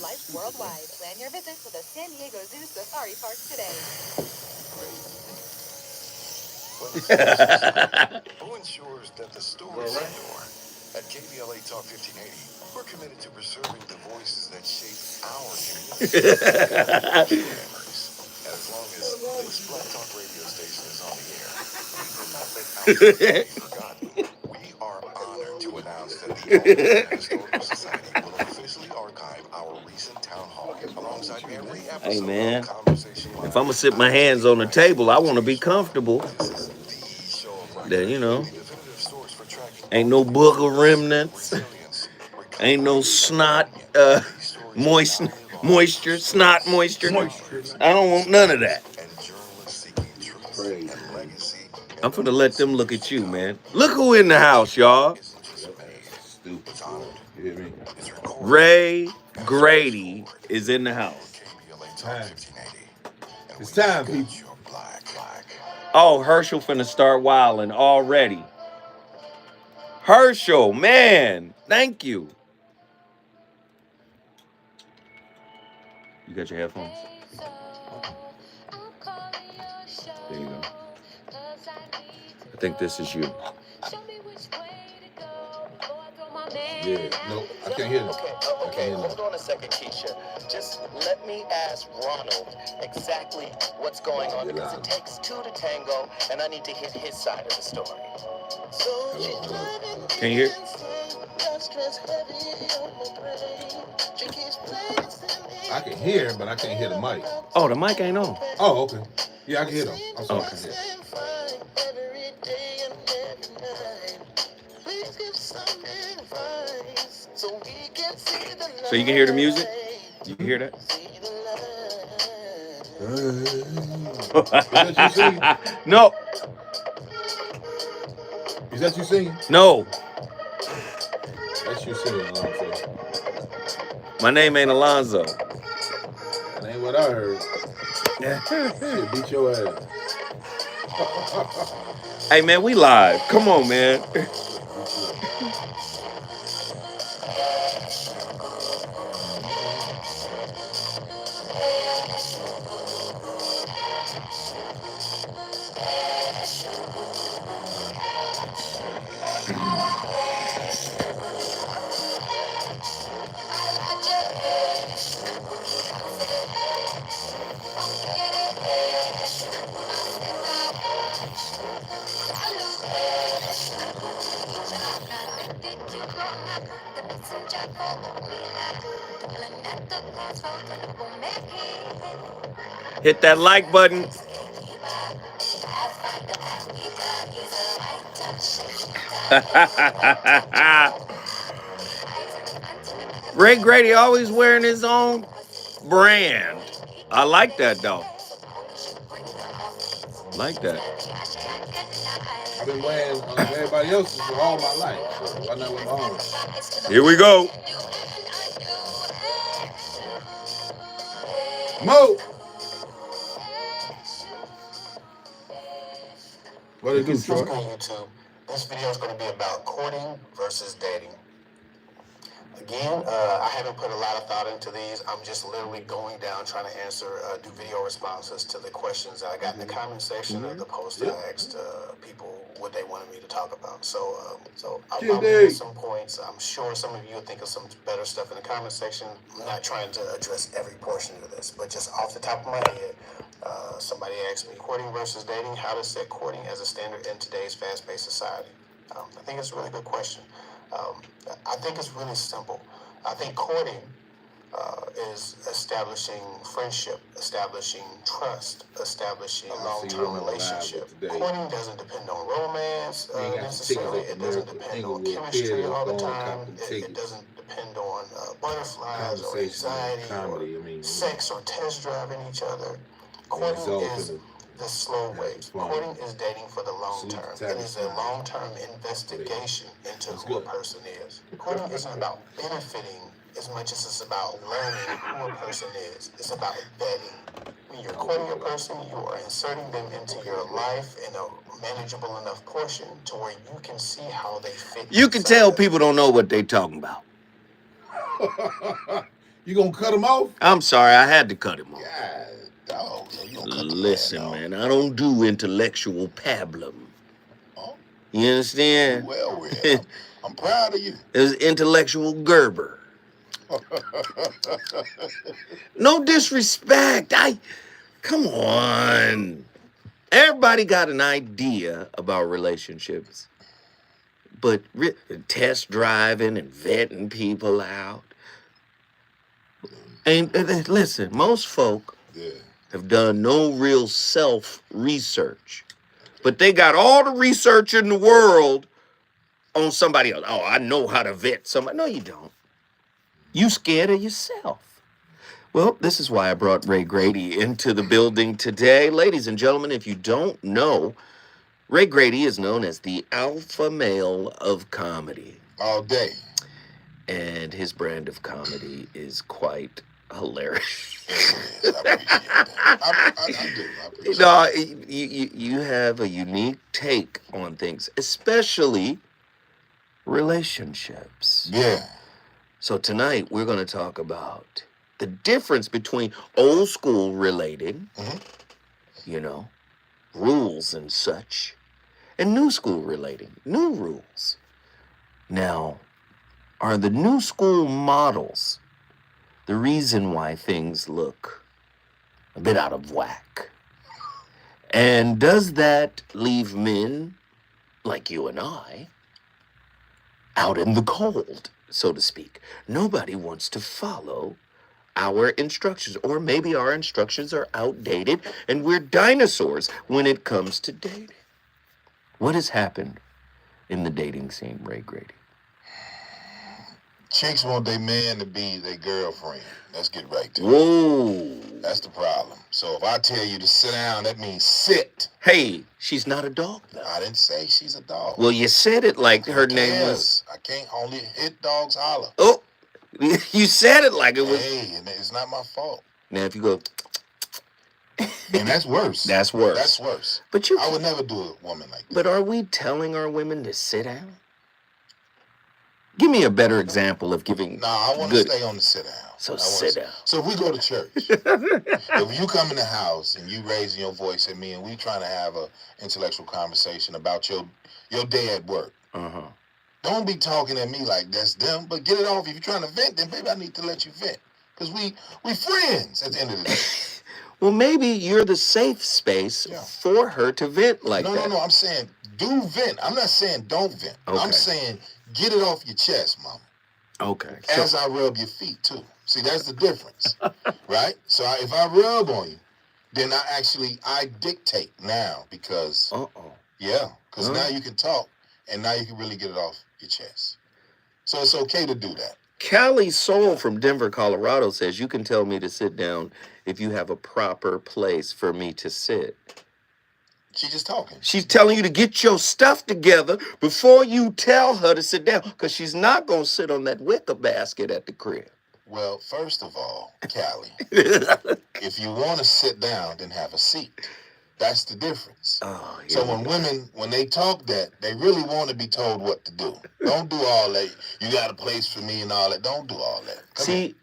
life worldwide. Plan your visit to the San Diego Zoo Safari Park today. Who ensures that the stories endure? At KBLA Talk 1580, we're committed to preserving the voices that shape our community. Memories. And as long as this Black Talk radio station is on the air, we will not let our be forgotten. We are honored to announce that the Oakland Historical Society will officially archive our recent town hall alongside every episode Hey, man, of Conversation Live. if I'm going to sit my hands on the table, I want to be comfortable. This is the show of record, That, you know, the definitive source for tracking ain't no book of remnants. Ain't no snot, moisture, snot moisture. I don't want none of that. I'm finna let them look at you, man. Look who in the house, y'all. Ray Grady is in the house. It's time, people. Oh, Herschel finna start wilding already. Herschel, man, thank you. You got your headphones? There you go. I think this is you. Yeah, no, I can't hear this. Okay, hold on a second, Keisha. Just let me ask Ronald exactly what's going on, because it takes two to tango, and I need to hear his side of the story. Can you hear? I can hear, but I can't hear the mic. Oh, the mic ain't on. Oh, okay. Yeah, I can hear them. I'm sorry. Okay. So you can hear the music? You can hear that? Is that you singing? No. Is that you singing? No. That's you singing, Alonzo. My name ain't Alonzo. That ain't what I heard. Shit, beat your ass. Hey, man, we live. Come on, man. Hit that like button. Ray Grady always wearing his own brand. I like that, though. Like that. I've been wearing everybody else's for all my life, so why not with my own? Here we go. Mo! What it do, Troy? On YouTube, this video is going to be about courting versus dating. Again, I haven't put a lot of thought into these. I'm just literally going down trying to answer, do video responses to the questions that I got in the comment section of the post that I asked people what they wanted me to talk about. So I'll give some points. I'm sure some of you will think of some better stuff in the comment section. I'm not trying to address every portion of this, but just off the top of my head, somebody asked me, courting versus dating, how to set courting as a standard in today's fast-paced society. I think it's a really good question. I think it's really simple. I think courting is establishing friendship, establishing trust, establishing a long-term relationship. Courting doesn't depend on romance necessarily. It doesn't depend on chemistry all the time. It doesn't depend on butterflies or anxiety or sex or test driving each other. Courting is the slow way. Courting is dating for the long term. It is a long-term investigation into who a person is. Courting isn't about benefiting as much as it's about learning who a person is. It's about vetting. When you're courting a person, you are inserting them into your life in a manageable enough portion to where you can see how they fit. You can tell people don't know what they talking about. You gonna cut him off? I'm sorry, I had to cut him off. God, dog. So you don't cut the Listen, man, man, I don't do intellectual pablum. Oh, You you understand? well read. I'm proud of you. It's intellectual Gerber. No disrespect. Come on. Everybody got an idea about relationships, but test driving and vetting people out. And listen, most folk Yeah. have done no real self research, but they got all the research in the world on somebody else. Oh, I know how to vet somebody. No, you don't. You scared of yourself. Well, this is why I brought Ray Grady into the building today. Ladies and gentlemen, if you don't know, Ray Grady is known as the alpha male of comedy. All day. And his brand of comedy is quite hilarious. Yes, I appreciate that. I do. I appreciate No, that. you have a unique take on things, especially relationships. Yeah. So tonight we're going to talk about the difference between old school relating, rules and such, and new school relating, new rules. Now, are the new school models the reason why things look a bit out of whack? And does that leave men like you and I out in the cold, so to speak? Nobody wants to follow our instructions, or maybe our instructions are outdated and we're dinosaurs when it comes to dating. What has happened in the dating scene, Ray Grady? Chicks want their man to be their girlfriend. Let's get right to it. Whoa. That's the problem. So if I tell you to sit down, that means sit. Hey, she's not a dog, though. I didn't say she's a dog. Well, you said it like her name was... I can't only hit dogs holler. Oh, you said it like it was... Hey, and it's not my fault. Now, if you go... And that's worse. That's worse. That's worse. But I would never do a woman like that. But are we telling our women to sit down? Give me a better example of giving. No, I want to stay on the sit down. So sit down. So if we go to church, if you come in the house and you raising your voice at me and we trying to have a intellectual conversation about your day at work, don't be talking at me like that's them. But get it off. If you're trying to vent, then baby, I need to let you vent because we friends at the end of the day. Well, maybe you're the safe space for her to vent like that. No. I'm saying do vent. I'm not saying don't vent. Okay. I'm saying get it off your chest, mama. Okay. As I rub your feet, too. See, that's the difference, right? So if I rub on you, then I dictate now because, because now you can talk and now you can really get it off your chest. So it's okay to do that. Callie Soul from Denver, Colorado says you can tell me to sit down if you have a proper place for me to sit. She's just talking. She's telling you to get your stuff together before you tell her to sit down, because she's not going to sit on that wicker basket at the crib. Well, first of all, Callie, if you want to sit down, then have a seat. That's the difference. So when they talk that, they really want to be told what to do. Don't do all that. You got a place for me and all that. Don't do all that. See,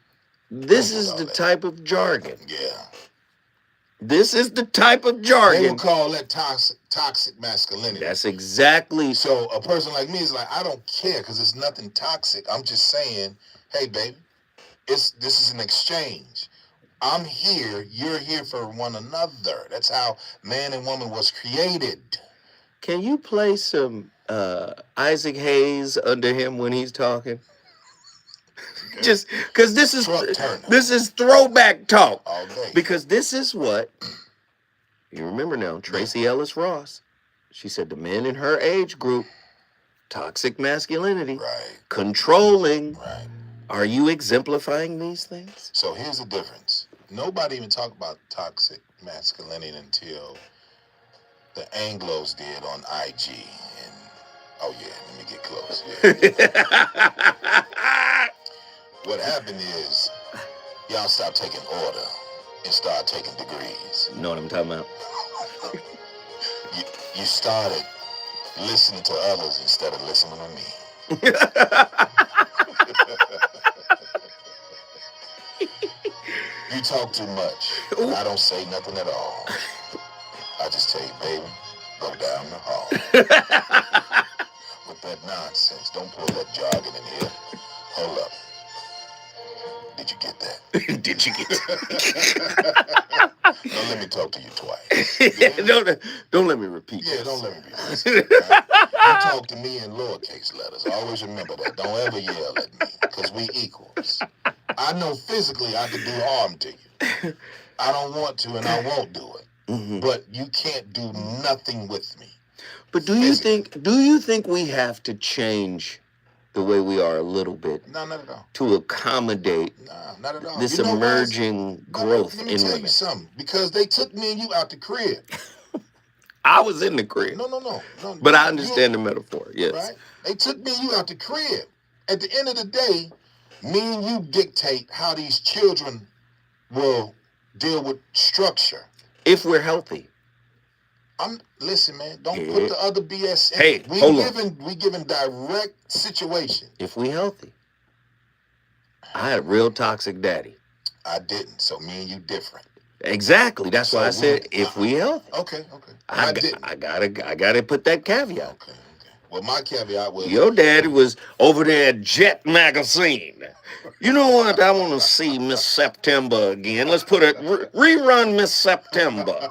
this is the type of jargon. Yeah. This is the type of jargon. They would call that toxic masculinity. That's exactly. So a person like me is like, I don't care because it's nothing toxic. I'm just saying, hey, baby, this is an exchange. I'm here. You're here for one another. That's how man and woman was created. Can you play some Isaac Hayes under him when he's talking? Okay. Just because this is throwback talk. All day. Because this is what you remember now. Tracy Ellis Ross. She said the men in her age group, toxic masculinity, controlling. Right. Are you exemplifying these things? So here's the difference. Nobody even talked about toxic masculinity until the Anglos did on IG. And let me get close. Yeah. What happened is y'all stopped taking order and start taking degrees. You know what I'm talking about? You started listening to others instead of listening to me. You talk too much. And I don't say nothing at all. I just tell you, baby, go down the hall. With that nonsense, don't pull that jargon in here. Hold up. Did you get that? Did you get that? Don't let me talk to you twice. don't let me repeat. Yeah, this. don't let me repeat. Right? You talk to me in lowercase letters. Always remember that. Don't ever yell at me, because we equals. I know physically I could do harm to you. I don't want to, and I won't do it. Mm-hmm. But you can't do nothing with me. But do you think we have to change the way we are a little bit? No, not at all. To accommodate not at all. this you know emerging growth let me in tell women? you something. Because they took me and you out the crib. I was in the crib. No. But I understand the metaphor, yes. Right? They took me and you out the crib. At the end of the day, me and you dictate how these children will deal with structure. If we're healthy. Listen, man, don't put the other BS in. Hey, We giving direct situation. If we healthy. I had a real toxic daddy. I didn't, so me and you different. Exactly. That's why I said if we healthy. Okay. I gotta put that caveat. Okay. Well, my caveat was your daddy was over there at Jet Magazine. You know what? I want to see Miss September again. Let's put it rerun Miss September.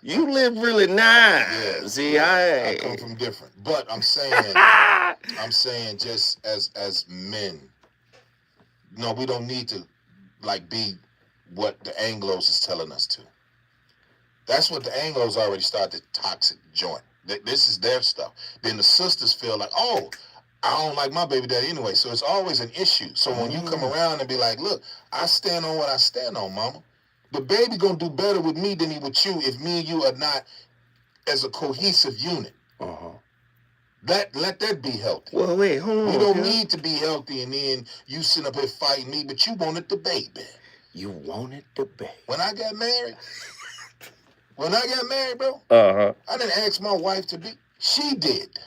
You live really nice. Yeah, See, I come from different, but I'm saying just as men, no, we don't need to be what the Anglos is telling us to. That's what the Anglos already started the toxic joint. This is their stuff. Then the sisters feel like, oh, I don't like my baby daddy anyway. So it's always an issue. So when you come around and be like, look, I stand on what I stand on, mama. The baby gonna do better with me than he with you if me and you are not as a cohesive unit. Let that be healthy. Well, wait, hold on. We don't need to be healthy and then you sit up here fighting me, but you wanted the baby. You wanted the baby. When I got married, bro, I didn't ask my wife to be. She did.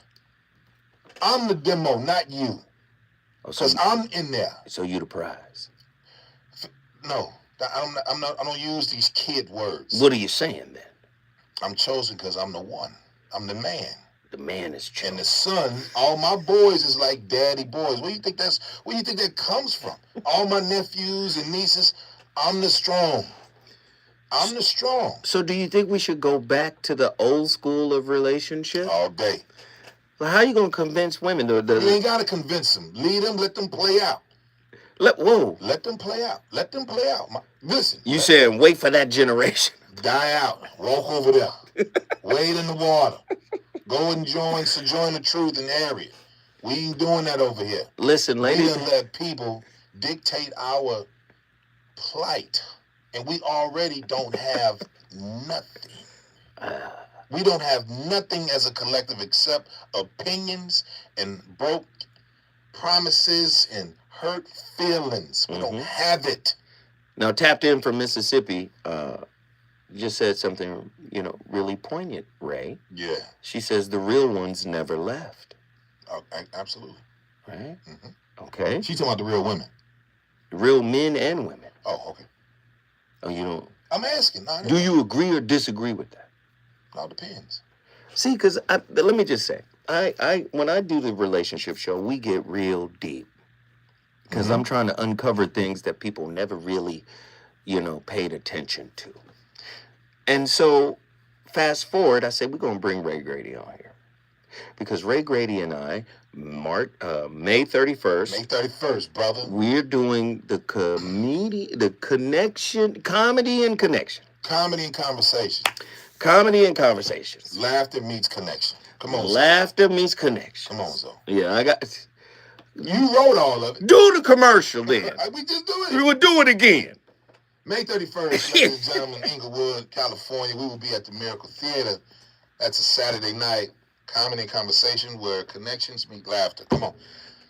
I'm the demo, not you. Because I'm in there. So you the prize. No, I don't use these kid words. What are you saying then? I'm chosen because I'm the one. I'm the man. The man is chosen. And the son, all my boys is like daddy boys. Where do you think that comes from? All my nephews and nieces, I'm the strong. I'm the strong. So do you think we should go back to the old school of relationship? All day. Well, how are you going to convince women? You ain't got to convince them. Lead them, let them play out. Let them play out. Let them play out. Listen. You saying wait for that generation. Die out. Walk over there. Wade in the water. Go and sojourn the truth in the area. We ain't doing that over here. Listen, ladies. We done let people dictate our plight. And we already don't have nothing. We don't have nothing as a collective except opinions and broke promises and hurt feelings. We don't have it. Now, Tapped In from Mississippi just said something, really poignant, Ray. Yeah. She says the real ones never left. Oh, absolutely. Right? Mm-hmm. Okay. She's talking about the real women. The real men and women. Oh, okay. Oh, you don't? I'm asking. No, do you agree or disagree with that? It all depends. See, because let me just say, when I do the relationship show, we get real deep. Because I'm trying to uncover things that people never really, paid attention to. And so, fast forward, I said, we're going to bring Ray Grady on here. Because Ray Grady and I, May 31st. May 31st, brother. We're doing comedy and connection. Comedy and conversation. Comedy and conversations. Laughter meets connection. Come on, Laughter meets connection. Come on, Zo. Yeah, You wrote all of it. Do the commercial then. We just do it. We will do it again. May 31st, ladies and gentlemen, Inglewood, California. We will be at the Miracle Theater. That's a Saturday night. Comedy and conversation where connections meet laughter. Come on.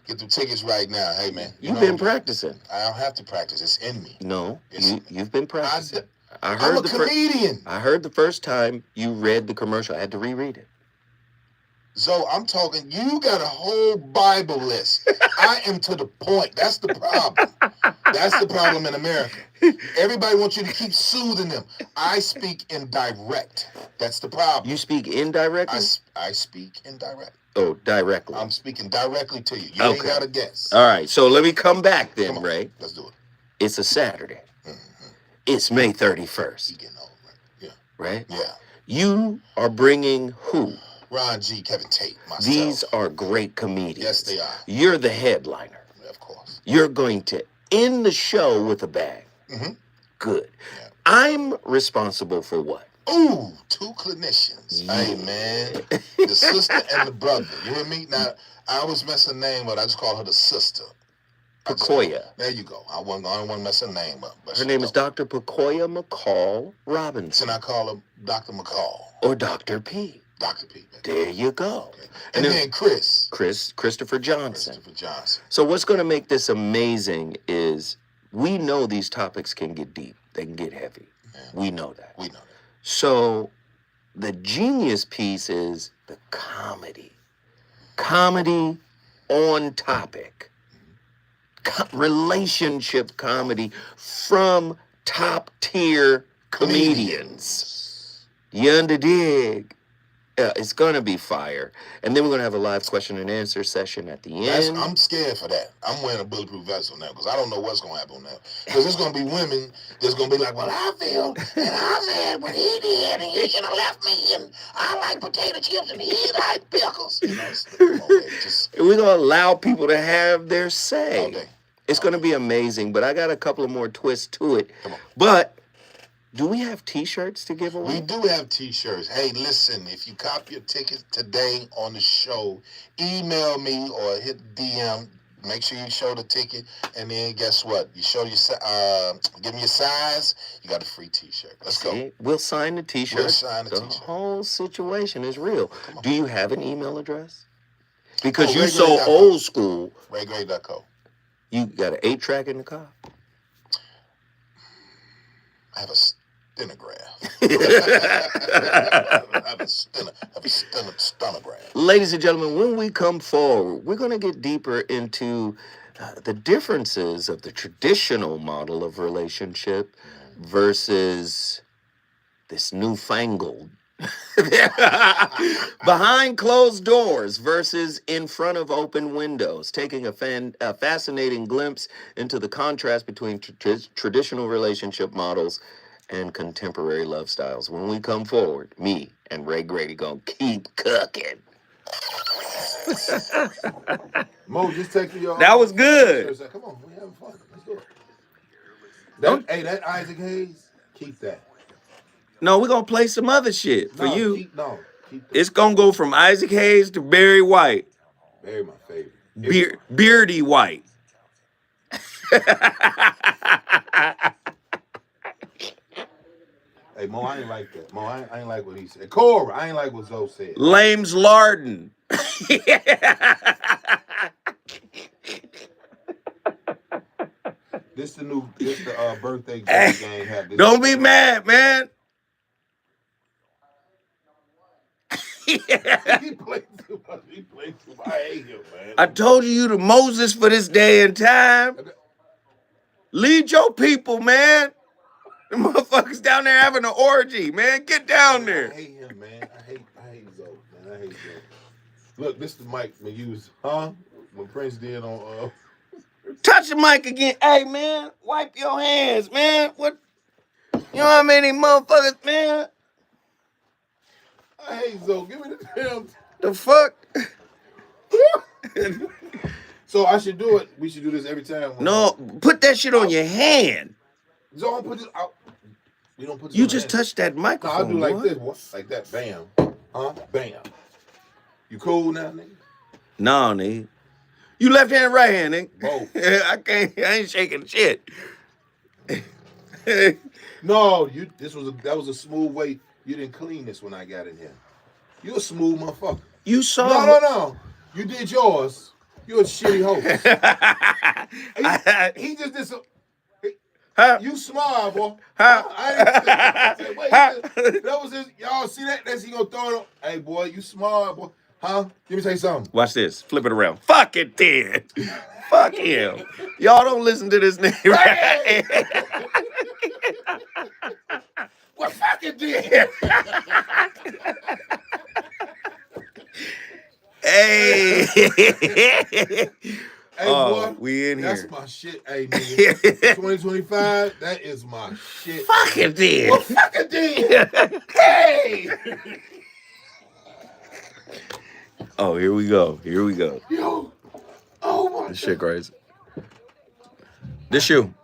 Get the tickets right now. Hey, man. You've been practicing. I don't have to practice. It's in me. No, you've been practicing. I'm a comedian. I heard the first time you read the commercial. I had to reread it. So I'm talking, you got a whole Bible list. I am to the point. That's the problem. That's the problem in America. Everybody wants you to keep soothing them. I speak indirect. That's the problem. You speak indirectly? I speak indirect. Oh, directly. I'm speaking directly to you. You Okay. ain't got to guess. All right, so let me come back then, Come on, Ray. let's do it. It's a Saturday. Mm-hmm. It's May You 31st, getting old, right? Yeah. right? Yeah. You are bringing who? Ron G, Kevin Tate, myself. These are great comedians. Yes, they are. You're the headliner. Of course. You're going to end the show with a bang. Mm-hmm. Good. Yeah. I'm responsible for what? Ooh, 2 clinicians. Yeah. Hey, man. The sister and the brother. You hear me? Now, I always mess her name up. I just call her the sister. Pacoya. There you go. I don't want to mess her name up. But Her name is Dr. Pacoya McCall Robinson. And I call her Dr. McCall. Or Dr. P. Dr. P. There you go. Okay. And then Christopher Johnson. Christopher Johnson. So what's going to make this amazing is we know these topics can get deep. They can get heavy. Yeah. We know that. We know that. So the genius piece is the comedy. Comedy on topic. Relationship comedy from top tier comedians. You dig? It's gonna be fire. And then we're gonna have a live question and answer session at the end. I'm scared for that. I'm wearing a bulletproof vest on that because I don't know what's gonna happen on that. Because there's gonna be women that's gonna be like, well, I feel and I said what he did and he should have left me and I like potato chips and he like pickles. You know, come on, baby, we're gonna allow people to have their say. all day. It's gonna be amazing, but I got a couple of more twists to it. Come on. But do we have t-shirts to give away? We do have t-shirts. Hey, listen, if you cop your ticket today on the show, email me or hit DM. Make sure you show the ticket, and then guess what? You show your give me your size. You got a free t-shirt. Let's go. We'll sign the t-shirt. We'll sign the t-shirt. The whole situation is real. Do you have an email address? Because you're so RayGray.co. old school. RayGray.co. You got an 8-track in the car? I have a stenograph. I have a stenograph. Ladies and gentlemen, when we come forward, we're going to get deeper into the differences of the traditional model of relationship versus this newfangled behind closed doors versus in front of open windows, taking a fascinating glimpse into the contrast between traditional relationship models and contemporary love styles. When we come forward, me and Ray Grady gonna keep cooking. Mo, just take your. That was good. Come on, we having fun. Let's do it. That Isaac Hayes, keep that. No, we're gonna play some other shit for you. Keep that. It's gonna go from Isaac Hayes to Barry White. Barry, my favorite. Beardy White. Hey, Mo, I ain't like that. Mo, I ain't like what he said. Cora, I ain't like what Zoe said. Lames Larden. This the birthday game. Don't be mad, man. He played too much. I hate him, man. I told you the Moses for this day and time. Lead your people, man. The motherfuckers down there having an orgy, man. Get down there. I hate him, man. I hate Zoe, man. I hate Zoe. Look, this is the mic we use, when Prince did on Touch the mic again. Hey, man, wipe your hands, man. What? You know how many motherfuckers, man? I hate Zoe. Give me the damn. The fuck? So I should do it. We should do this every time. No, put that shit on your hand. Zoe, put this out. You don't put this You on just hand. touched that No, microphone. I'll do like boy. this. What? Like that. Bam. Bam. You cool now, nigga? No, nigga. You left hand, right hand, nigga. Both. I ain't shaking shit. No, that was a smooth way. You didn't clean this when I got in here. You a smooth motherfucker. You saw. No. You did yours. You a shitty host. he just did some. Huh? You smart, boy. Huh? That was his. Y'all see that? That's he gonna throw it on. Hey, boy, you smart, boy. Huh? Let me tell you something. Watch this. Flip it around. Fuck it then. Fuck him. Y'all don't listen to this nigga. Hey! Well, fuck it then. Hey. Hey, boy, we in that's here. my shit. Hey, nigga, 2025, that is my shit. Fuck it then. Well, fuck it then. Hey! Oh, here we go. Here we go. Yo. Oh, my This shit crazy. This you.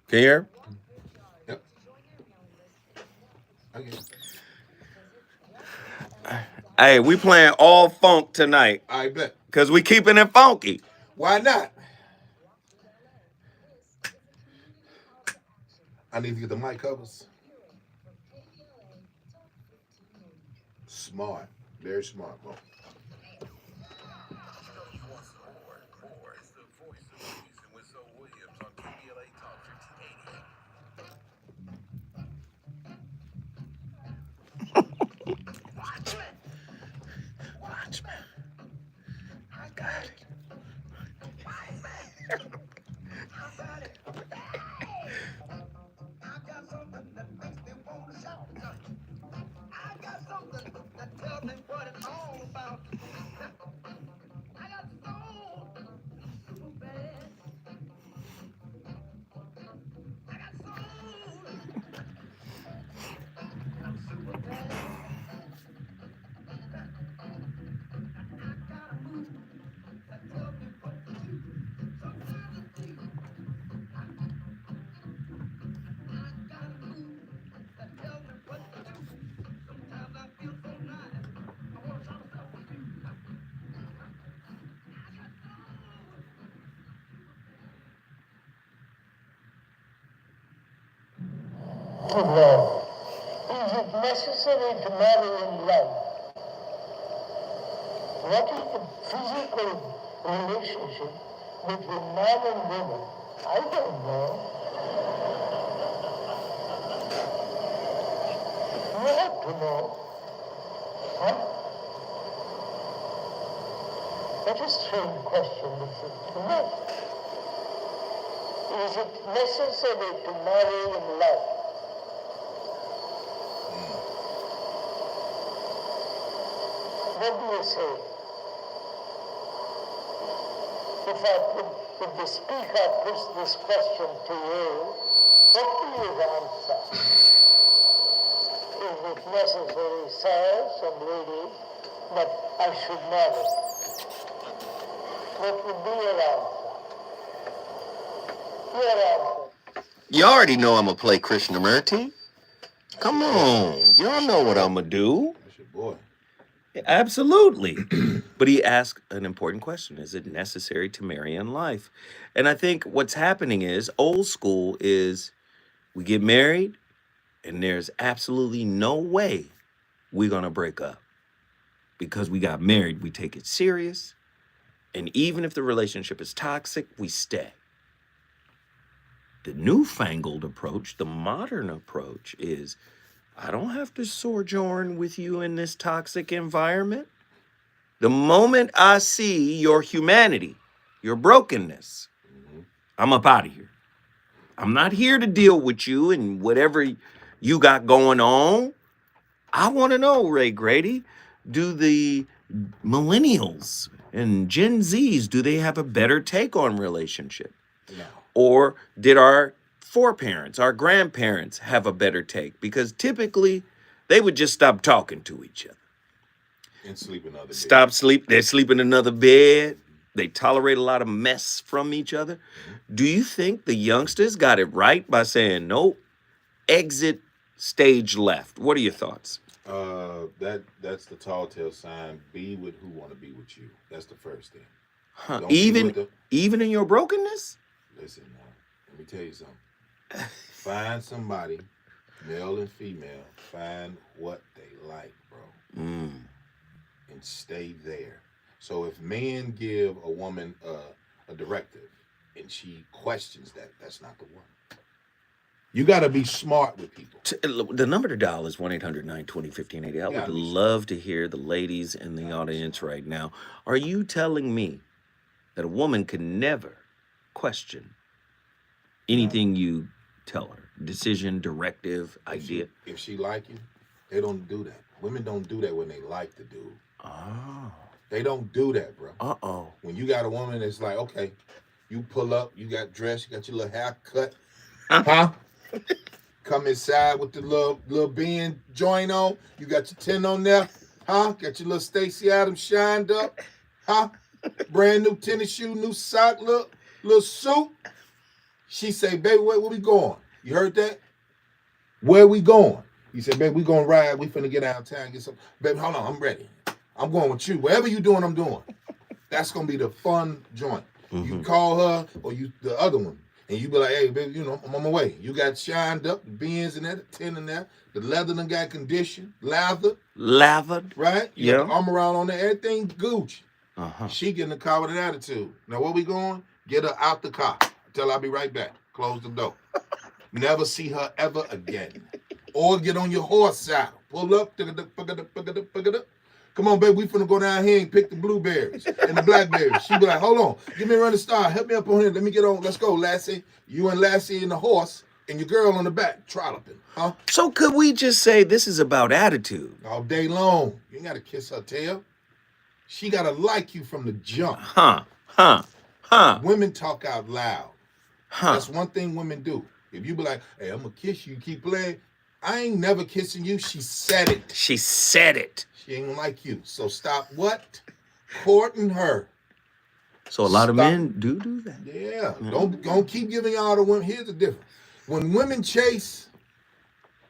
Can you hear? Yep. Okay. Hey, we playing all funk tonight. I bet. Because we keeping it funky. Why not? I need to get the mic covers. Smart. Very smart, bro. Watch me. I got it. Love. Is it necessary to marry in life? What is the physical relationship between man and woman? I don't know. You have to know. Huh? What a strange question this is to me. Is it necessary to marry in life? What do you say? If the speaker puts this question to you, what do you answer? Is it necessary, sirs and ladies, that I should marry? What would be your answer? Your answer. You already know I'm going to play Krishnamurti. Come on. Y'all know what I'm going to do. That's your boy. Absolutely. But he asked an important question. Is it necessary to marry in life? And I think what's happening is old school is we get married and there's absolutely no way we're going to break up. Because we got married, we take it serious. And even if the relationship is toxic, we stay. The newfangled approach, the modern approach is I don't have to sojourn with you in this toxic environment. The moment I see your humanity, your brokenness, I'm up out of here. I'm not here to deal with you and whatever you got going on. I want to know, Ray Grady, do the millennials and Gen Zs, do they have a better take on relationship? No. Or did our foreparents, our grandparents have a better take? Because typically they would just stop talking to each other. And sleep in other bed. They sleep in another bed. They tolerate a lot of mess from each other. Do you think the youngsters got it right by saying, nope, exit stage left? What are your thoughts? That's the tall tale sign. Be with who want to be with you. That's the first thing. Huh. Don't be with them. Even in your brokenness? Listen now, let me tell you something. Find somebody, male and female, find what they like, bro. And stay there. So if men give a woman a directive and she questions that, that's not the one. You got to be smart with people. The number to dial is 1-800-920-1580. I would Gotta be love to hear the ladies in the audience right now. Are you telling me that a woman can never question anything you tell her? Decision, directive, idea? If she like you, they don't do that. Women don't do that when they like the dude. Oh. They don't do that, bro. Uh-oh. When you got a woman that's like, okay, you pull up, you got dressed, you got your little hair cut, huh? Come inside with the little bean joint on. You got your tin on there, huh? Got your little Stacey Adams shined up, huh? Brand new tennis shoe, new sock, little suit. She say, baby, where we going? You heard that? Where we going? He said, baby, we gonna ride. We finna get out of town, get some. Baby, hold on, I'm ready. I'm going with you. Whatever you doing, I'm doing. That's gonna be the fun joint. You call her or you the other one, and you be like, hey, baby, I'm on my way. You got shined up, the beans in there, the tin in there, the leather done got conditioned, Lathered. right? You got the arm around on there, everything Gucci. Uh-huh. She get in the car with an attitude. Now where we going? Get her out the car. Tell her I'll be right back. Close the door. Never see her ever again. Or get on your horse saddle. Pull up. Come on, baby, we finna go down here and pick the blueberries and the blackberries. She be like, hold on, give me a running start. Help me up on here. Let me get on. Let's go, Lassie. You and Lassie and the horse and your girl on the back, trolloping, huh? So could we just say this is about attitude? All day long. You ain't gotta kiss her tail. She gotta like you from the jump. Women talk out loud. That's one thing women do. If you be like, hey, I'm gonna kiss you, keep playing. I ain't never kissing you. She said it. She said it. She ain't like you. So stop what? Courting her. So a lot of men do that. Yeah. Don't keep giving y'all the women. Here's the difference. When women chase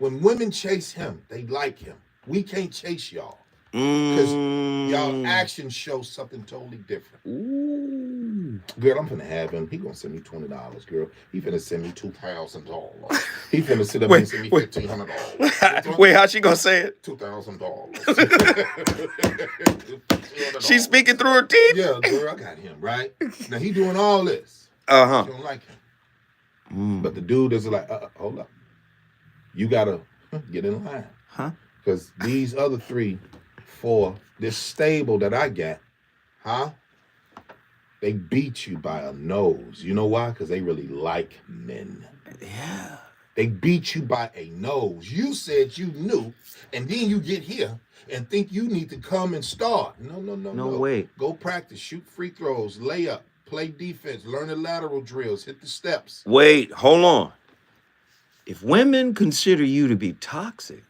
him, they like him. We can't chase y'all. Because y'all actions show something totally different. Ooh. Girl, I'm finna have him. He gonna send me $20, girl. He finna send me $2,000. He finna sit up and send me $1,500. Wait, how she gonna say it? $2,000. She's speaking through her teeth? Yeah, girl, I got him, right? Now he doing all this. Uh-huh. She don't like him. But the dude is like, hold up. You gotta get in line. Huh? Because these other 3, 4, this stable that I got, they beat you by a nose. You know why? Because they really like men. Yeah. They beat you by a nose. You said you knew, and then you get here and think you need to come and start. No. Wait. Go practice, shoot free throws, lay up, play defense, learn the lateral drills, hit the steps. Wait, hold on. If women consider you to be toxic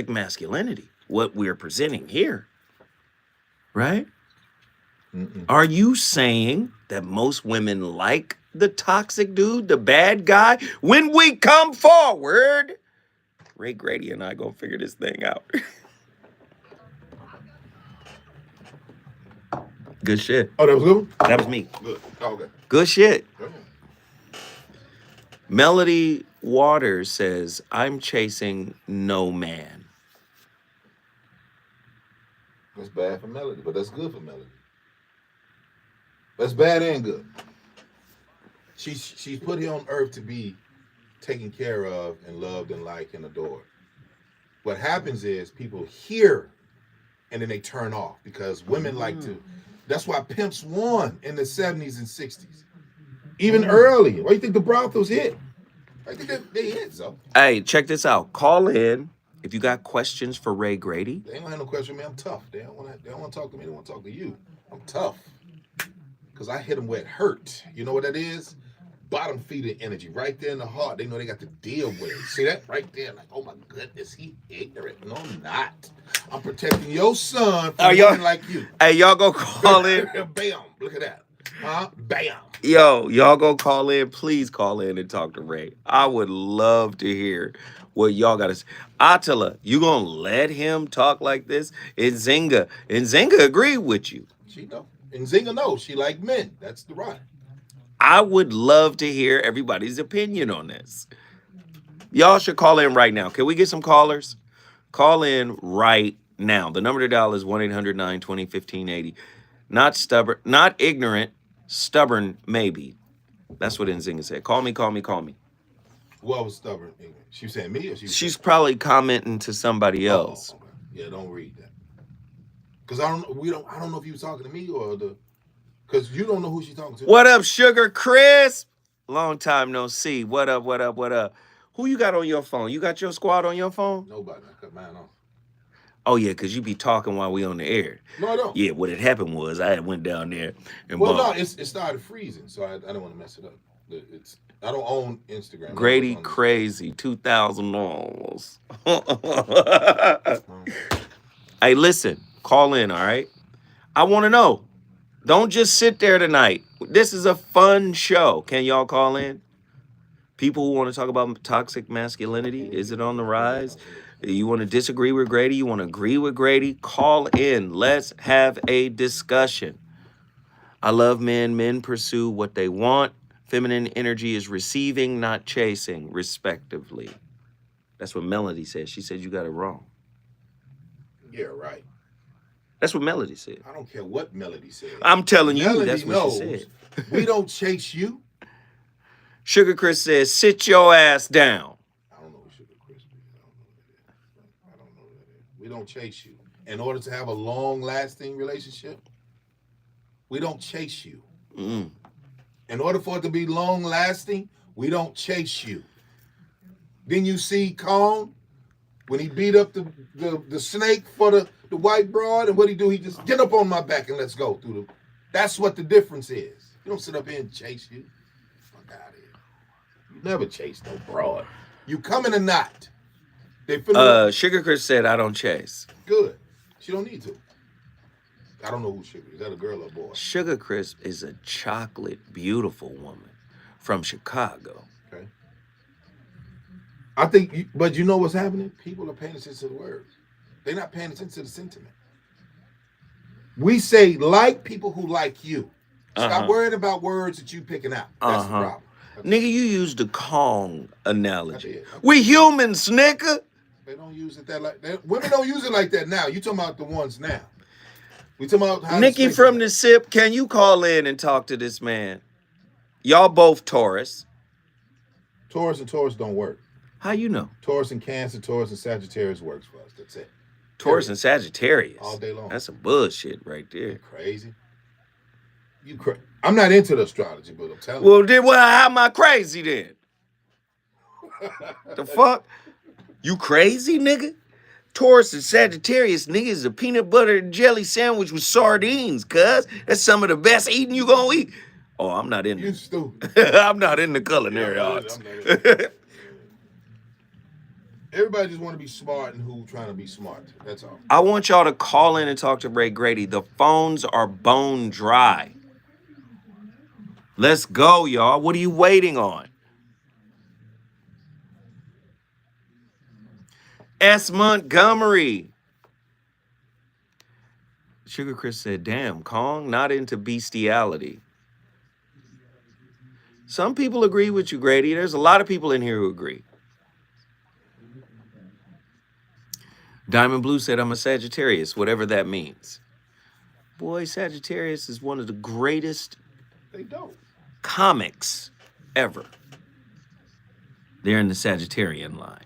masculinity, what we're presenting here, right? Are you saying that most women like the toxic dude, the bad guy? When we come forward, Ray Grady and I gonna figure this thing out. Good shit. Oh, that was good? That was me. Good. Oh, okay. Good shit. Go ahead. Melody Waters says, I'm chasing no man. That's bad for Melody, but that's good for Melody. That's bad and good. She's put here on earth to be taken care of and loved and liked and adored. What happens is people hear and then they turn off because women like to. That's why pimps won in the 70s and 60s. Even earlier. Why do you think the brothels hit? I think they hit, so. Hey, check this out. Call in if you got questions for Ray Grady. They ain't gonna have no question with me. I'm tough. They don't want to talk to me. They want to talk to you. I'm tough. Because I hit them where it hurt. You know what that is? Bottom feeder energy right there in the heart. They know they got to deal with it. See that right there? Like, oh my goodness, he ignorant. No, I'm not. I'm protecting your son from women like you. Hey, y'all go call in. Bam. Look at that. Huh? Bam. Yo, y'all go call in. Please call in and talk to Ray. I would love to hear what y'all got to say. Attila, you gonna let him talk like this? And Zinga agreed with you. She know. And Zinga knows she like men. That's the right. I would love to hear everybody's opinion on this. Y'all should call in right now. Can we get some callers? Call in right now. The number to dial is 1-800-920-1580. Not stubborn, not ignorant, stubborn maybe. That's what Nzinga said. Call me. Who was stubborn? She was saying me, or She's probably commenting to somebody else. Okay. Yeah, don't read that. Cause I don't know if you was talking to me or cause you don't know who she's talking to. What up, Sugar Crisp? Long time no see. What up, what up, what up? Who you got on your phone? You got your squad on your phone? Nobody. I cut mine off. Oh yeah, cause you be talking while we on the air. No, I don't. Yeah, what had happened was I had went down there and no, it started freezing, so I don't want to mess it up. I don't own Instagram. Grady crazy, $2,000. Hey, listen, call in, all right? I want to know. Don't just sit there tonight. This is a fun show. Can y'all call in? People who want to talk about toxic masculinity, is it on the rise? You want to disagree with Grady? You want to agree with Grady? Call in. Let's have a discussion. I love men. Men pursue what they want. Feminine energy is receiving, not chasing, respectively. That's what Melody said. She said you got it wrong. Yeah, right. That's what Melody said. I don't care what Melody said. I'm telling Melody you, that's what she said. We don't chase you. Sugar Chris says, sit your ass down. I don't know what Sugar Chris is. I don't know what that is. We don't chase you. In order to have a long-lasting relationship, we don't chase you. Mm. In order for it to be long-lasting, we don't chase you. Then you see Kong, when he beat up the snake for the white broad, and what he do? He just get up on my back and let's go through the. That's what the difference is. You don't sit up here and chase you. Fuck out of here. You never chase no broad. You come in a knot. Sugar Chris said I don't chase. Good. She don't need to. I don't know who Sugar is. Is that a girl or a boy? Sugar Crisp is a chocolate, beautiful woman from Chicago. Okay. I think, but you know what's happening? People are paying attention to the words. They're not paying attention to the sentiment. We say like people who like you. Stop worrying about words that you picking out. That's the problem. Nigga, you used the Kong analogy. We humans, nigga. They don't use it that like that. Women don't use it like that now. You talking about the ones now. We talking about how Nikki from the SIP, can you call in and talk to this man? Y'all both Taurus. Taurus and Taurus don't work. How you know? Taurus and Cancer, Taurus and Sagittarius works for us. That's it. Taurus and Sagittarius. All day long. That's some bullshit right there. You're crazy. I'm not into the astrology, but I'm telling you. Well, how am I crazy then? The fuck? You crazy, nigga? Taurus and Sagittarius, nigga, is a peanut butter and jelly sandwich with sardines, cuz. That's some of the best eating you gonna eat. Oh, I'm not in You stupid. I'm not in the culinary arts. Everybody just want to be smart and who trying to be smart. That's all. I want y'all to call in and talk to Ray Grady. The phones are bone dry. Let's go, y'all. What are you waiting on? S. Montgomery. Sugar Chris said, damn, Kong, not into bestiality. Some people agree with you, Grady. There's a lot of people in here who agree. Diamond Blue said, I'm a Sagittarius, whatever that means. Boy, Sagittarius is one of the greatest comics ever. They're in the Sagittarian line.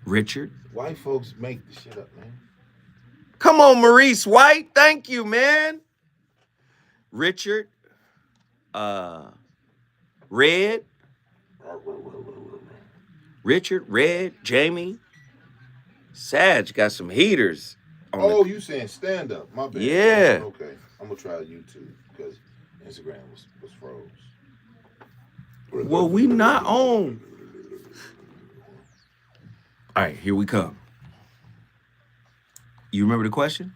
Richard. White folks make the shit up, man. Come on, Maurice White. Thank you, man. Richard. Red. Richard, Red, Jamie. Sag got some heaters. You saying stand up. My bad. Yeah. Okay. I'm going to try YouTube because Instagram was froze. Well, we not on. All right, here we come. You remember the question?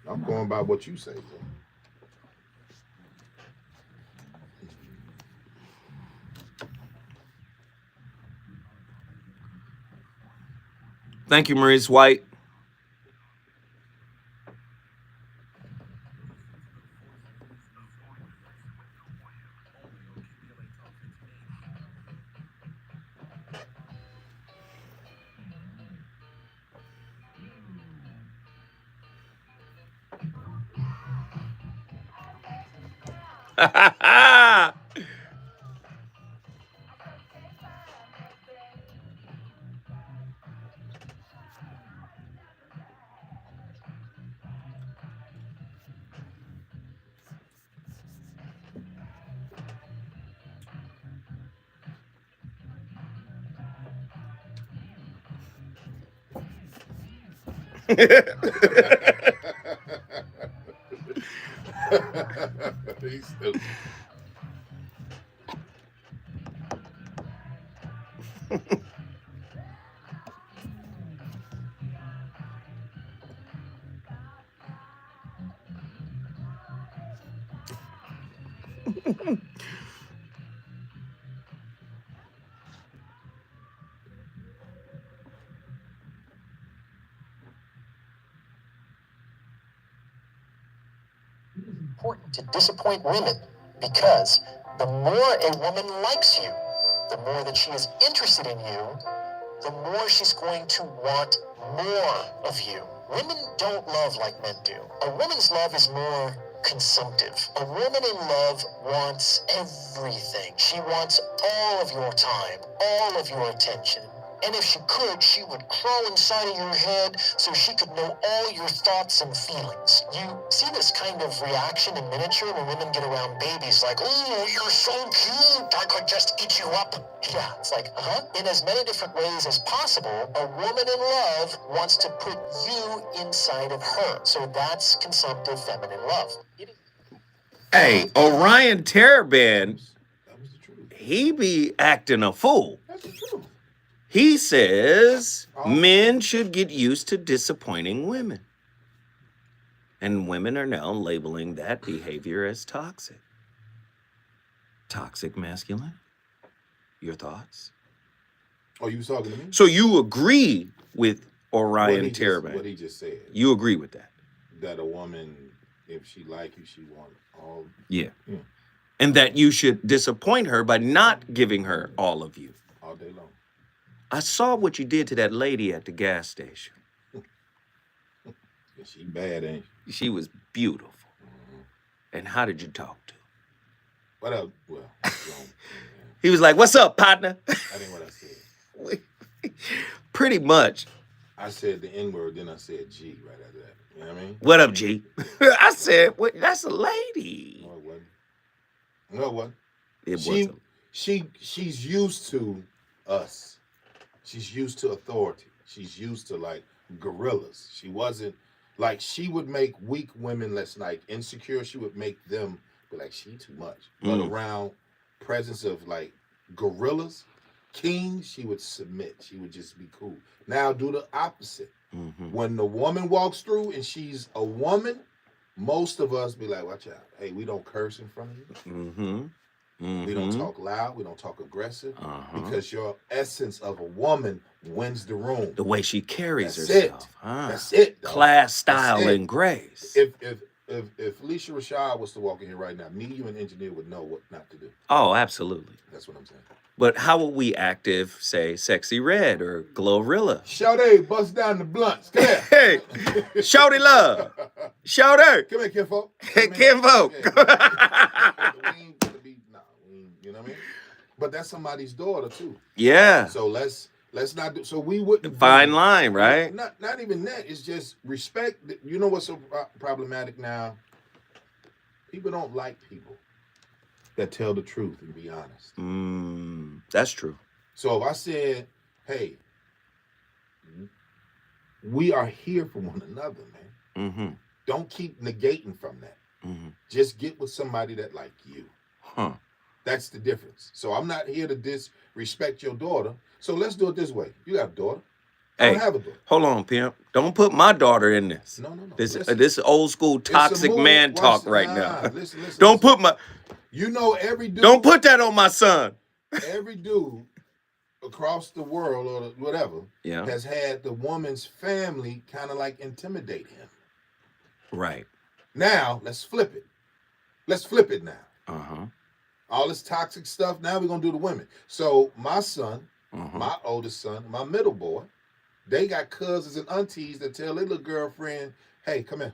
I'm going by what you say, bro. Thank you, Maurice White. He's stupid. Important to disappoint women because the more a woman likes you, the more that she is interested in you, the more she's going to want more of you. Women don't love like men do. A woman's love is more consumptive. A woman in love wants everything. She wants all of your time, all of your attention. And if she could, she would crawl inside of your head so she could know all your thoughts and feelings. You see this kind of reaction in miniature when women get around babies like, oh, you're so cute, I could just eat you up. Yeah, it's like, in as many different ways as possible, a woman in love wants to put you inside of her. So that's consumptive feminine love. Hey, Orion Teraband, That was the truth. he be acting a fool. That's the truth. He says men should get used to disappointing women. And women are now labeling that behavior as toxic. Toxic masculinity. Your thoughts? Oh, you was talking to me? So you agree with Orion What Teraband? he just said. You agree with that? That a woman, if she like you, she want all. Yeah. Yeah. And that you should disappoint her by not giving her all of you. All day long. I saw what you did to that lady at the gas station. Yeah, she bad, ain't she? She was beautiful. And how did you talk to her? What up? Well, He was like, "What's up, partner?" that ain't what I said. Pretty much. I said the N word, then I said G right after that. You know what I mean? What up, G? I said, "What? That's a lady." No, it wasn't. No, it wasn't. It wasn't. She's used to us. She's used to authority. She's used to like gorillas. She wasn't like she would make weak women that's like insecure. She would make them be like, she too much. But around presence of like gorillas, kings, she would submit. She would just be cool. Now do the opposite. Mm-hmm. When the woman walks through and she's a woman, most of us be like, watch out. Hey, we don't curse in front of you. Mm-hmm. Mm-hmm. We don't talk loud. We don't talk aggressive. Uh-huh. Because your essence of a woman wins the room. The way she carries That's herself. it. Huh? That's it. Dog. Class, style, That's it. and grace. If Alicia Rashad was to walk in here right now, me, you, and engineer would know what not to do. Oh, absolutely. That's what I'm saying. But how would we act if, say, Sexy Red or Glorilla? Shawty, bust down the blunts. Come here. Hey, Shawty love. Shawty. Come here, Kinfolk. Hey, Kinfolk. You know what I mean? But that's somebody's daughter too. Yeah. So let's not do. So we wouldn't. Fine line, right? Not even that. It's just respect. You know what's so problematic now? People don't like people that tell the truth and be honest. That's true. So if I said, hey, we are here for one another, man. Mm-hmm. Don't keep negating from that. Mm-hmm. Just get with somebody that like you. Huh. That's the difference. So I'm not here to disrespect your daughter. So let's do it this way. You got a daughter. I don't have a daughter. Hold on, pimp. Don't put my daughter in this. No. This old school toxic man talk right now. Listen, Don't put my. You know every dude. Don't put that on my son. Every dude across the world or whatever has had the woman's family kind of like intimidate him. Right. Now let's flip it. Let's flip it now. Uh-huh. All this toxic stuff. Now we're gonna do the women. So my son, my oldest son, my middle boy, they got cousins and aunties that tell their little girlfriend, "Hey, come here,"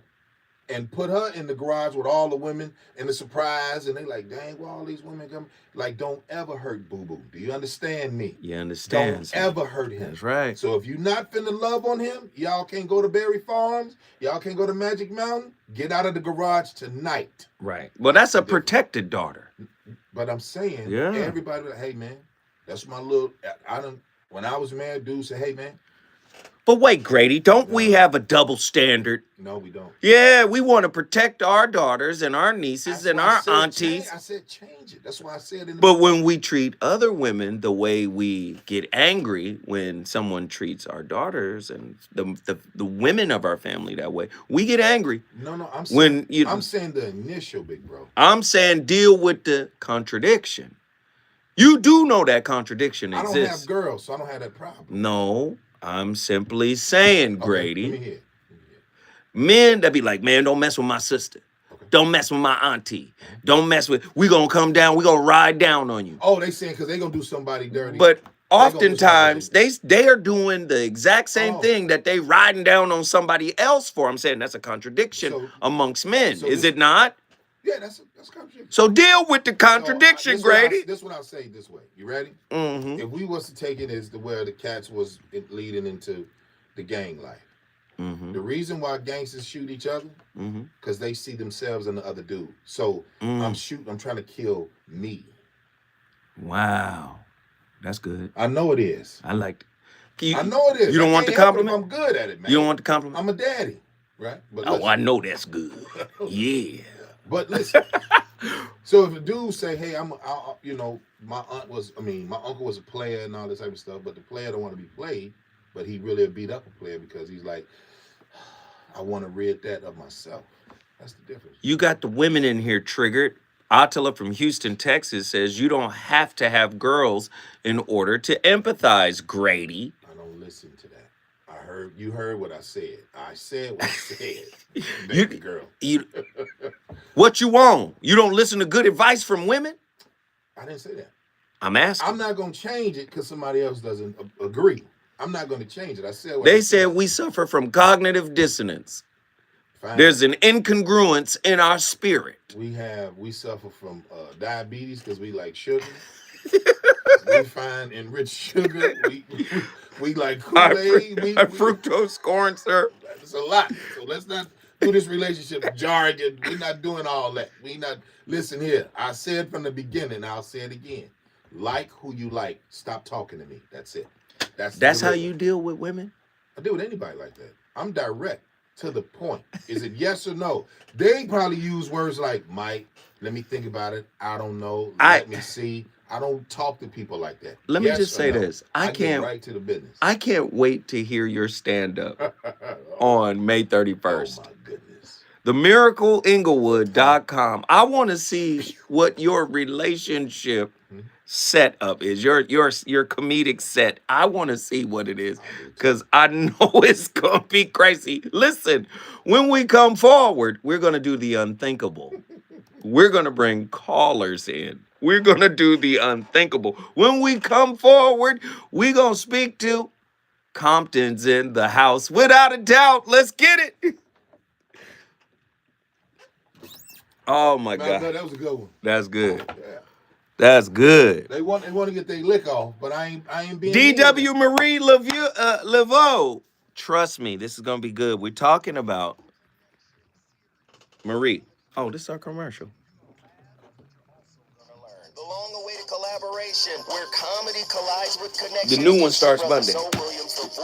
and put her in the garage with all the women and the surprise. And they like, "Dang, where all these women come?" Like, don't ever hurt Boo Boo. Do you understand me? You understand? Don't ever hurt him. That's right. So if you're not finna love on him, y'all can't go to Berry Farms. Y'all can't go to Magic Mountain. Get out of the garage tonight. Right. Well, that's a protected daughter. But I'm saying, everybody, hey man, that's my little. When I was married, dude said, "Hey man, But wait, Grady, don't we have a double standard? No, we don't. Yeah, we want to protect our daughters and our nieces and our aunties. I said change it. That's why I said in the But when we treat other women the way we get angry when someone treats our daughters and the women of our family that way, we get angry. No, I'm When saying I'm saying the initial, big bro. I'm saying deal with the contradiction. You do know that contradiction I don't exists. have girls, so I don't have that problem. No, I'm simply saying, Grady. Let me hear. Men that be like, man, don't mess with my sister. Okay. Don't mess with my auntie. Don't mess with, we gonna come down, we gonna ride down on you. Oh, they saying because they gonna do somebody dirty. But oftentimes they are doing the exact same thing that they riding down on somebody else for. I'm saying that's a contradiction amongst men. Is it not? Yeah, that's contradiction. So deal with the contradiction, Grady. This one I'll say this way. You ready? Mm-hmm. If we was to take it as to where the cats was leading into the gang life. Mm-hmm. The reason why gangsters shoot each other, because they see themselves in the other dude. So I'm trying to kill me. Wow. That's good. I know it is. I like it. I know it is. You don't want the compliment? I'm good at it, man. You don't want the compliment? I'm a daddy, right? But oh, I know that's good. Yeah. But listen. So if a dude say, "Hey, my uncle was a player and all this type of stuff," but the player don't want to be played, but he really beat up a player because he's like, I want to rid that of myself. That's the difference. You got the women in here triggered. Attila from Houston, Texas says you don't have to have girls in order to empathize, Grady. I don't listen to that. You heard what I said. I said what I said. What you want? You don't listen to good advice from women? I didn't say that. I'm asking. I'm not going to change it because somebody else doesn't agree. I'm not going to change it. I said what they I said. We suffer from cognitive dissonance. Fine. There's an incongruence in our spirit. We suffer from diabetes because we like sugar. We find enriched sugar. We like Kool-Aid. Our fructose corn syrup. It's a lot. So let's not do this relationship jargon. We're not doing all that. Listen here. I said from the beginning, I'll say it again. Like who you like. Stop talking to me. That's it. That's how you deal with women? I deal with anybody like that. I'm direct to the point. Is it yes or no? They probably use words like, Mike, let me think about it. I don't know. Let me see. I don't talk to people like that. Let me just say this. I get right to the business. I can't wait to hear your stand-up on May 31st. Oh, my goodness. TheMiracleEnglewood.com. I want to see what your relationship setup is, your comedic set. I want to see what it is because I know it's gonna be crazy. Listen, when we come forward, we're gonna do the unthinkable. We're gonna bring callers in. We're gonna do the unthinkable. When we come forward, we're gonna speak to Compton's in the house without a doubt. Let's get it. Oh my God, that was a good one. That's good. Yeah. That's good. They want to get their lick off, but I ain't being. D.W. Marie Laveau. Trust me, this is gonna be good. We're talking about Marie. Oh, this is our commercial. The long-awaited collaboration where comedy collides with connection. The new one starts Monday.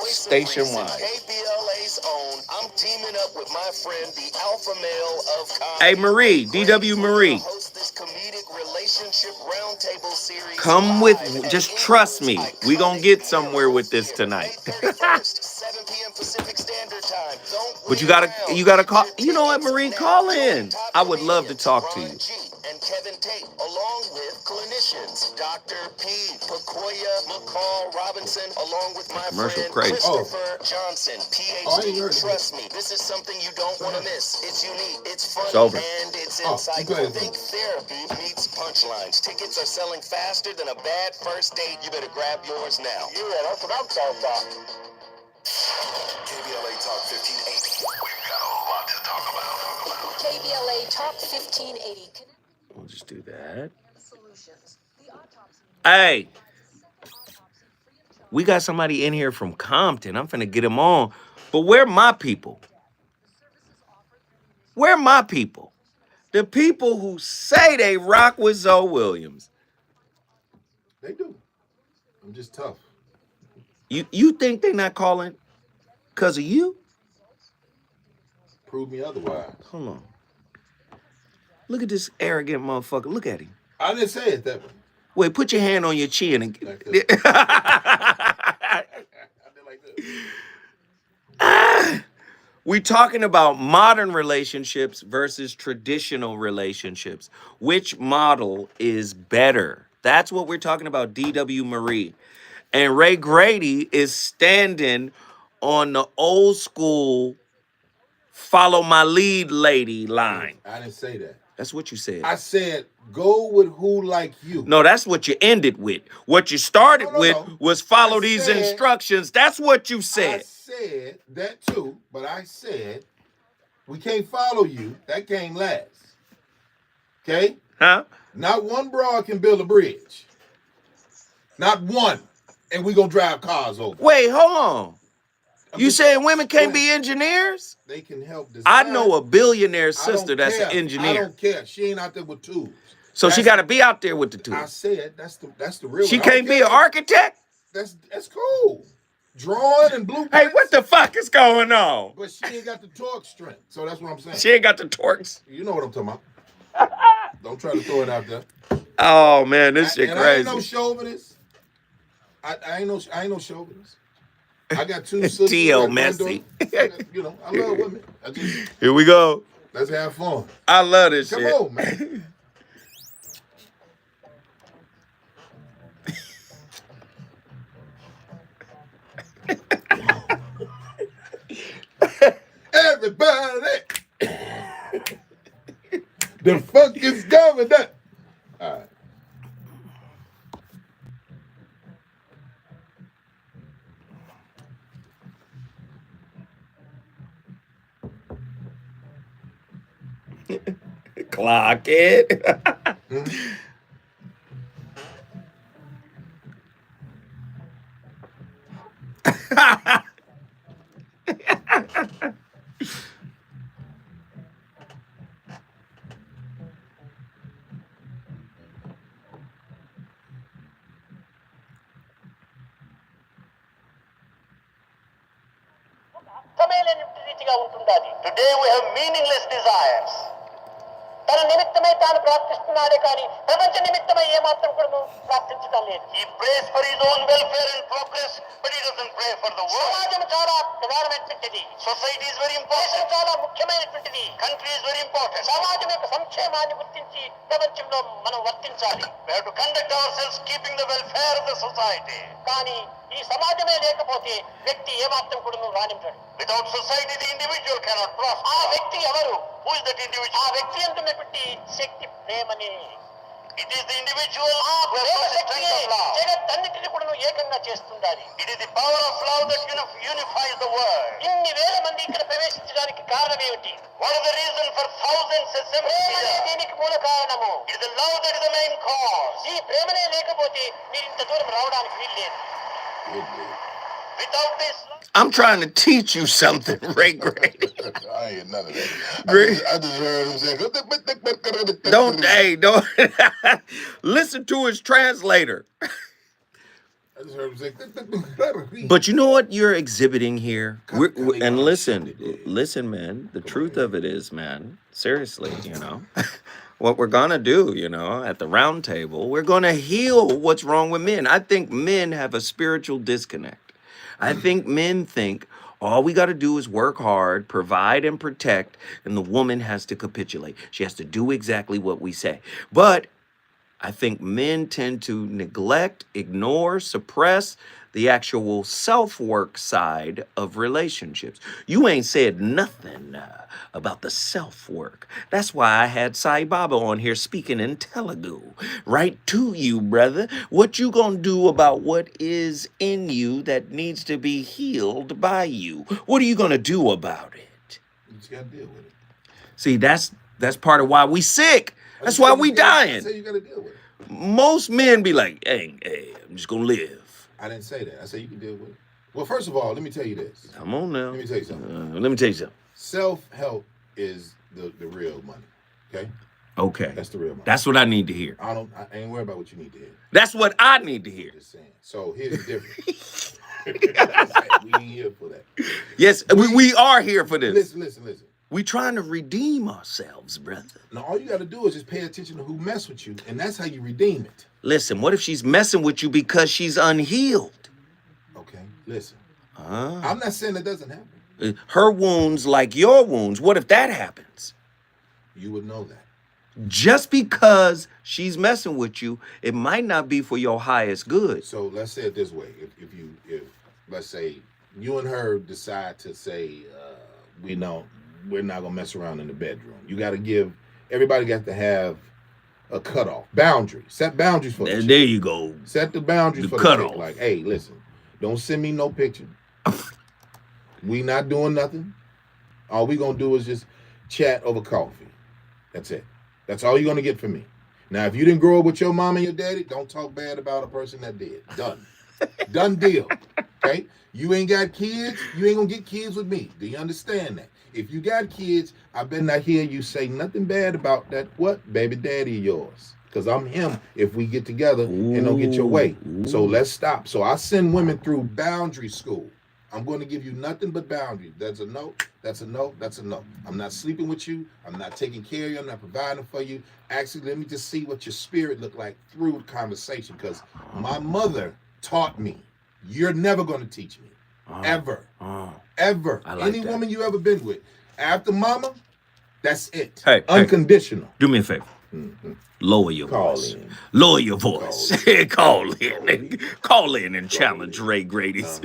Station-wide. KBLA's own. I'm teaming up with my friend, the alpha male of comedy. Hey, Marie, D.W. Marie. Host this comedic relationship roundtable series. Come with, just trust me. We gonna get somewhere with this tonight. 7 p.m. Pacific Standard Time. But you gotta call. You know what, Marie? Call in. I would love to talk to you. And Kevin Tate, along with clinicians Dr. P. Pacoya, McCall Robinson, along with my friend Christopher Johnson, PhD. Trust me, this is something you don't want to miss. It's unique, it's funny, and it's insightful. Think therapy meets punchlines. Tickets are selling faster than a bad first date. You better grab yours now. Yeah, that's what I'm talking about. KBLA Talk 1580. We've got a lot to talk about. KBLA Talk 1580. We'll just do that. Hey, we got somebody in here from Compton. I'm finna get him on. But where my people? Where my people? The people who say they rock with Zoe Williams. They do. I'm just tough. You think they not calling? Because of you? Prove me otherwise. Hold on. Look at this arrogant motherfucker. Look at him. I didn't say it that way. Wait, put your hand on your chin and Like this. I did like this. We talking about modern relationships versus traditional relationships. Which model is better? That's what we're talking about, D.W. Marie. And Ray Grady is standing on the old school follow my lead lady line. I didn't say that. That's what you said. I said go with who like you. No, that's what you ended with. What you started with was follow these instructions. That's what you said. I said that too, but I said we can't follow you. That can't last. Okay? Huh? Not one broad can build a bridge. Not one. And we gonna drive cars over. Wait, hold on. You saying women can't be engineers? They can help design. I know a billionaire sister that's an engineer. I don't care. She ain't out there with tools. So she got to be out there with the tools. I said that's the real. She can't be an architect? That's cool. Drawing and blueprints. Hey, what the fuck is going on? But she ain't got the torque strength. So that's what I'm saying. She ain't got the torques. You know what I'm talking about. Don't try to throw it out there. Oh man, this shit crazy. I ain't no chauvinist. I ain't no chauvinist. I got two sisters. T.O. Messy. You know, I love women. Here we go. Let's have fun. I love this shit. Come on, man. Everybody. The fuck is going on? All right. Clock it. Today we have meaningless desires. తన నిమిత్తమై తాను ప్రార్థిస్తున్నాడే కానీ ప్రపంచ నిమిత్తమై ఏమాత్రం కూడా ప్రార్థించడం లేదు. He prays for his own welfare and progress, but he doesn't pray for the world. సమాజం చాలా ప్రధానమైనటువంటిది. Society is very important. దేశం చాలా ముఖ్యమైనటువంటిది. Country is very important. సమాజం యొక్క సంక్షేమాన్ని గుర్తించి ప్రపంచంలో మనం వర్తించాలి. We have to conduct ourselves keeping the welfare of the society. కానీ ఈ సమాజమే లేకపోతే వ్యక్తి ఏమాత్రం కూడా రాణించడు. Without society the individual cannot prosper. ఆ వ్యక్తి ఎవరు? Who is that individual? ఆ వ్యక్తి అంటున్నటువంటి శక్తి ప్రేమనే. It is the individual who has the strength of love. జగత్తన్నిటిని కూడా ఏకంగా చేస్తుండాలి. It is the power of love that unifies the world. ఇన్ని వేల మంది ఇక్కడ ప్రవేశించడానికి కారణం ఏమిటి? What is the reason for thousands assembled here? దీనికి మూల కారణము. It is the love that is the main cause. ఈ ప్రేమనే లేకపోతే మీరు ఇంత దూరం రావడానికి వీల్లేదు. Without this I'm trying to teach you something, Ray Grady. I ain't none of that. I just heard him say, don't listen to his translator. I just heard him say, but you know what you're exhibiting here? And listen, man, the truth of it is, man, seriously, you know, what we're going to do, you know, at the round table, we're going to heal what's wrong with men. I think men have a spiritual disconnect. I think men think all we got to do is work hard, provide and protect, and the woman has to capitulate. She has to do exactly what we say. But I think men tend to neglect, ignore, suppress the actual self-work side of relationships. You ain't said nothing about the self-work. That's why I had Sai Baba on here speaking in Telugu. Right to you, brother. What you gonna do about what is in you that needs to be healed by you? What are you gonna do about it? You just gotta deal with it. See, that's part of why we sick. That's why we dying. I say you gotta deal with it. Most men be like, hey, I'm just gonna live. I didn't say that. I said you can deal with it. Well, first of all, let me tell you this. Come on now. Let me tell you something. Let me tell you something. Self-help is the real money. Okay? Okay. That's the real money. That's what I need to hear. I ain't worried about what you need to hear. That's what I need to hear. Just saying. So here's the difference. We ain't here for that. Yes, we are here for this. Listen. We trying to redeem ourselves, brother. Now, all you got to do is just pay attention to who mess with you, and that's how you redeem it. Listen, what if she's messing with you because she's unhealed? Okay, listen. I'm not saying that doesn't happen. Her wounds like your wounds. What if that happens? You would know that. Just because she's messing with you, it might not be for your highest good. So let's say it this way: if let's say you and her decide to say we're not gonna mess around in the bedroom. You got to give everybody got to have a cutoff boundary. Set boundaries for the There you go. Set the boundaries for the chick. Like, hey, listen, don't send me no picture. We not doing nothing. All we gonna do is just chat over coffee. That's it. That's all you're gonna get from me. Now, if you didn't grow up with your mom and your daddy, don't talk bad about a person that did. Done. Done deal. Okay? You ain't got kids, you ain't gonna get kids with me. Do you understand that? If you got kids, I better not hear you say nothing bad about that baby daddy of yours. Because I'm him if we get together and don't get your way. So let's stop. So I send women through boundary school. I'm going to give you nothing but boundaries. That's a no, that's a no, that's a no. I'm not sleeping with you. I'm not taking care of you. I'm not providing for you. Actually, let me just see what your spirit look like through the conversation. Because my mother taught me, you're never going to teach me. Ever. Ever. I like Any that. woman you ever been with. After mama, that's it. Hey, unconditional. Do me a favor. Mm-hmm. Lower your voice. Lower your voice. Call in and challenge Ray Grady's.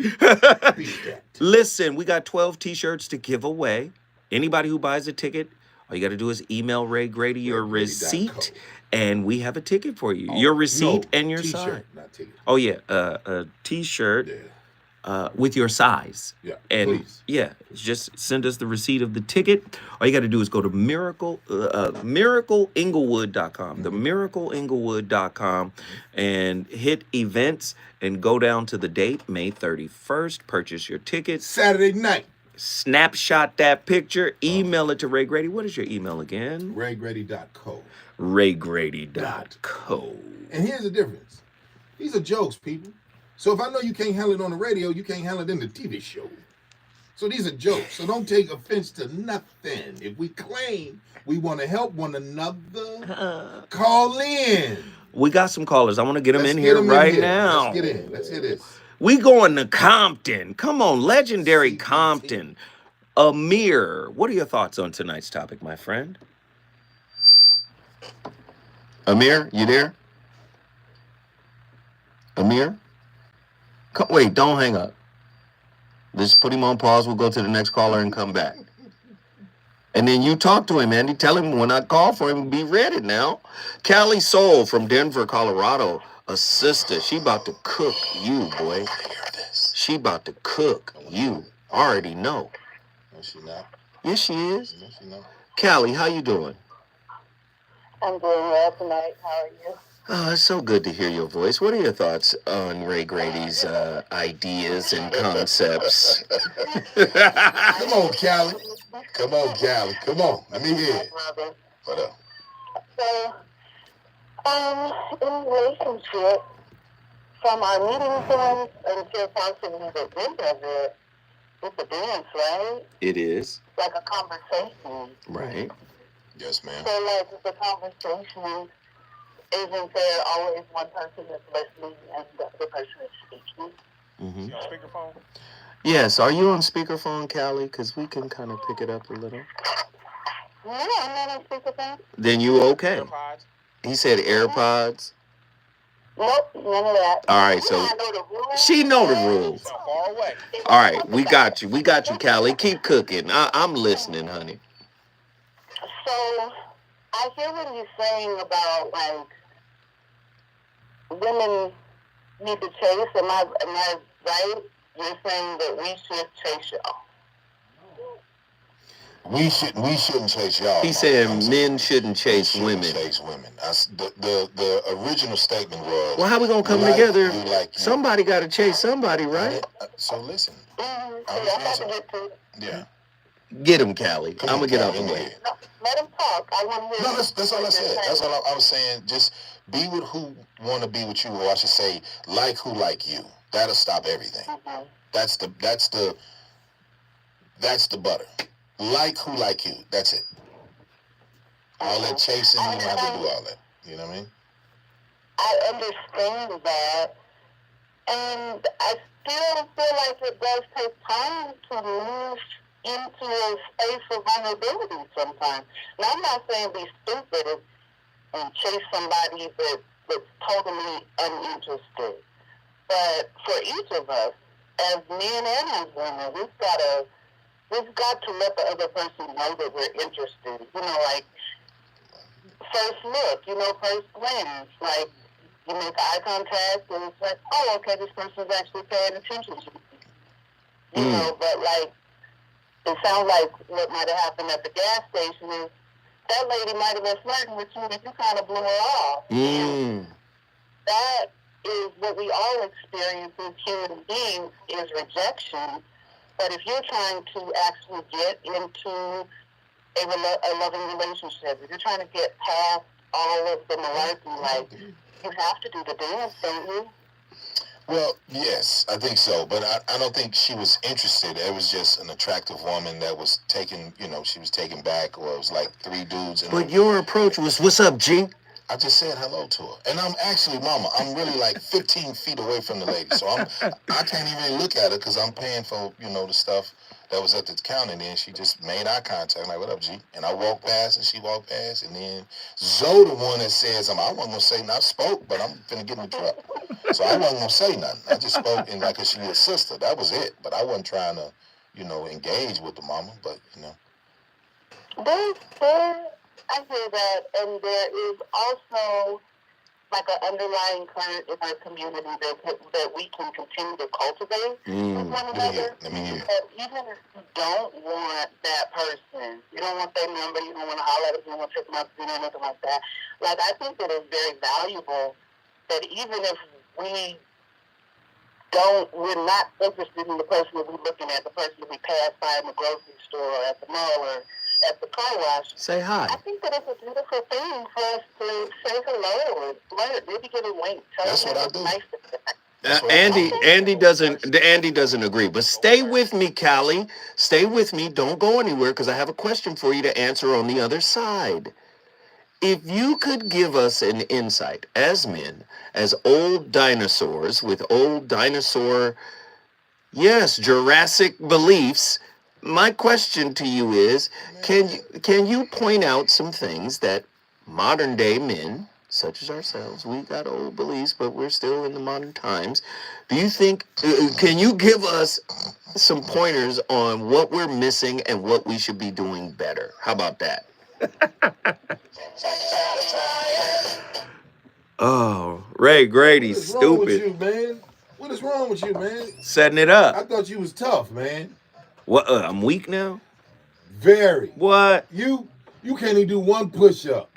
Listen, we got 12 t-shirts to give away. Anybody who buys a ticket, all you got to do is email Ray Grady your receipt, and we have a ticket for you. Your receipt and your size. Not ticket. Oh yeah, a t-shirt. Yeah. With your size. Yeah, and please. Yeah, just send us the receipt of the ticket. All you got to do is go to miracleinglewood.com, themiracleinglewood.com, and hit events and go down to the date, May 31st. Purchase your tickets. Saturday night. Snapshot that picture. Email it to Ray Grady. What is your email again? RayGrady.co. RayGrady.co. And here's the difference. These are jokes, people. So if I know you can't handle it on the radio, you can't handle it in the TV show. So these are jokes. So don't take offense to nothing. If we claim we want to help one another, call in. We got some callers. I want to get them in here right now. Let's get in. Let's hear this. We going to Compton. Come on, legendary Compton. Amir, what are your thoughts on tonight's topic, my friend? Amir, you there? Amir? Wait, don't hang up. Just put him on pause. We'll go to the next caller and come back. And then you talk to him, Andy. Tell him when I call for him, be ready now. Callie Soul from Denver, Colorado. A sister. She about to cook you, boy. She about to cook you. Already know. No, she not. Yes, she is. No, she not. Callie, how you doing? I'm doing well tonight. How are you? Oh, it's so good to hear your voice. What are your thoughts on Ray Grady's ideas and concepts? Come on, Callie. Come on, Callie. Come on. Let me hear it. What up? So, in relationship, from our meeting point until possibly the end of it, it's a dance, right? It is. Like a conversation. Right. Yes, ma'am. So, like, the conversation, isn't there always one person that's listening and the other person is speaking? Mm-hmm. You on speakerphone? Yes. Are you on speakerphone, Callie? Because we can kind of pick it up a little. No, I'm not on speakerphone. Then you okay. AirPods? He said AirPods. Nope, none of that. All right, so I know the rules. she know the rules. Far away. All right, we got you. We got you, Callie. Keep cooking. I'm listening, honey. So, I hear what you're saying about, like, women need to chase. Am I right? You're saying that we should chase y'all. We shouldn't chase y'all. He said men shouldn't chase shouldn't women. chase women. The original statement was. Well, how we gonna come together? Somebody got to chase somebody, right? So listen. Mm-hmm. I'm So, I'm about to answering. get to it. Yeah. Get him, Callie. I'm gonna get out the way. No, let him talk. I want to hear. No, that's all I said. That's all I was saying. Just be with who want to be with you, or I should say, like who like you. That'll stop everything. Mm-hmm. That's the butter. Like who like you. That's it. All that chasing, you don't have to do all that. You know what I mean? I understand that, and I still feel like it does take time to move into a space of vulnerability sometimes. Now, I'm not saying be stupid and chase somebody that's totally uninterested, but for each of us, as men and as women, we've got to let the other person know that we're interested. You know, like first look, you know, first glance, like you make eye contact and it's like, oh, okay, this person's actually paying attention to me. You know, but like, it sounds like what might have happened at the gas station is that lady might have been flirting with you, but you kind of blew her off. And that is what we all experience as human beings, is rejection. But if you're trying to actually get into a loving relationship, if you're trying to get past all of the malarkey, like, you have to do the dance, don't you? Well, yes, I think so. But I don't think she was interested. It was just an attractive woman that was taken, you know, she was taken back, or it was like three dudes. But your approach was, what's up, G? I just said hello to her. And I'm actually, Mama, I'm really like 15 feet away from the lady. So I can't even look at her because I'm paying for, you know, the stuff that was at the counter. And then she just made eye contact. I'm like, what up, G? And I walked past and she walked past. And then Zoe, the one that says, I wasn't going to say nothing. I spoke, but I'm finna get in the truck. So I wasn't going to say nothing. I just spoke in like, she was a sister. That was it. But I wasn't trying to, you know, engage with the mama. But, you know. I hear that, and there is also like an underlying current in our community that we can continue to cultivate with one another. That even if you don't want that person, you don't want their number, you don't want to holler at them, you don't want to take them out to dinner, nothing like that. Like, I think that it's very valuable that even if we're not interested in the person that we're looking at, the person that we pass by in the grocery store or at the mall or at the car wash. Say hi. I think that it's a beautiful thing for us to say hello or flirt, maybe give a wink. That's what I do. Nice Andy doesn't agree. But stay with me, Callie. Stay with me. Don't go anywhere, because I have a question for you to answer on the other side. If you could give us an insight as men, as old dinosaurs with old dinosaur, yes, Jurassic beliefs, my question to you is, can you point out some things that modern day men, such as ourselves, we got old beliefs, but we're still in the modern times. Do you think, can you give us some pointers on what we're missing and what we should be doing better? How about that? Oh, Ray Grady, stupid. What is wrong with you, man? What is wrong with you, man? Setting it up. I thought you was tough, man. What? I'm weak now? Very. What? You can't even do one push-up.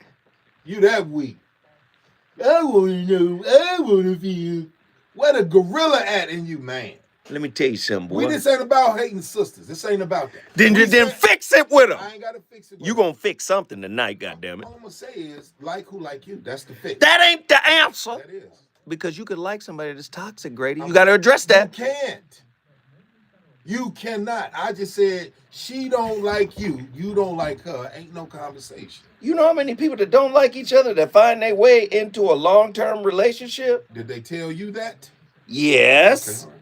You that weak. I want to know. I want to feel. Where the gorilla at in you, man? Let me tell you something, boy. This ain't about hating sisters. This ain't about that. Then fix it with them. I ain't got to fix it with You them. gonna fix something tonight, goddammit. All I'm going to say is, like who like you. That's the fix. That ain't the answer. That is. Because you could like somebody that's toxic, Grady. You got to address that. You can't. You cannot. I just said she don't like you. You don't like her. Ain't no conversation. You know how many people that don't like each other that find their way into a long-term relationship? Did they tell you that? Yes. Okay.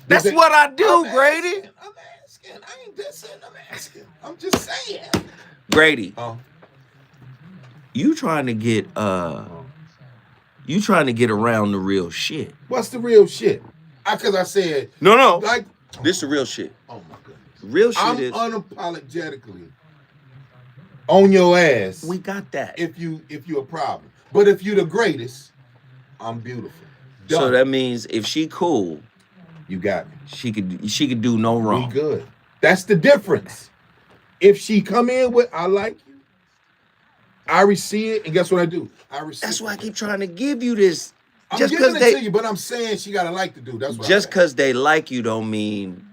That's what I do, Grady. I'm asking. I ain't dissing. I'm asking. I'm just saying. Grady. You trying to get around the real shit. What's the real shit? Because I said no. Like this the real shit. Oh my goodness. Real shit I'm is unapologetically on your ass. We got that. If you're a problem. But if you're the greatest, I'm beautiful. Done. So that means if she cool, you got me. She could do no wrong. We good. That's the difference. If she come in with I like you, I receive it, and guess what I do? I receive. That's why I keep trying to give you this. I'm giving it to you, but I'm saying she gotta like the dude. That's what just because they like you don't mean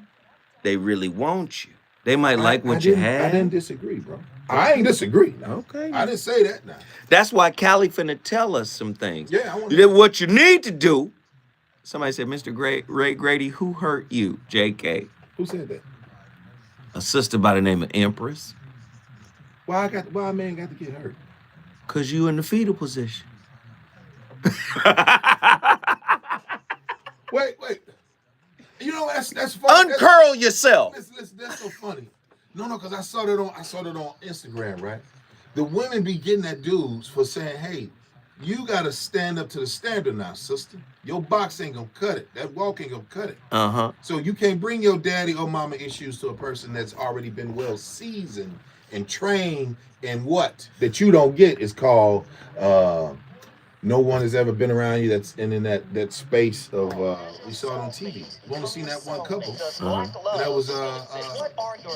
they really want you. They might like what you had. I didn't disagree, bro. I ain't disagree. No. Okay. I didn't say that now. That's why Callie finna tell us some things. Yeah, I want to. What you need to do. Somebody said, Mr. Ray Grady, who hurt you? JK. Who said that? A sister by the name of Empress. Why a man got to get hurt? Cause you in the fetal position. Wait. You know that's funny. Uncurl yourself. Listen, that's so funny. No, because I saw that on Instagram, right? The women be getting at dudes for saying, "Hey, you gotta stand up to the standard now, sister. Your box ain't gonna cut it. That walk ain't gonna cut it. So you can't bring your daddy or mama issues to a person that's already been well seasoned and trained in what that you don't get is called no one has ever been around you that's in that space of we saw it on TV. We've only seen that one couple. And that was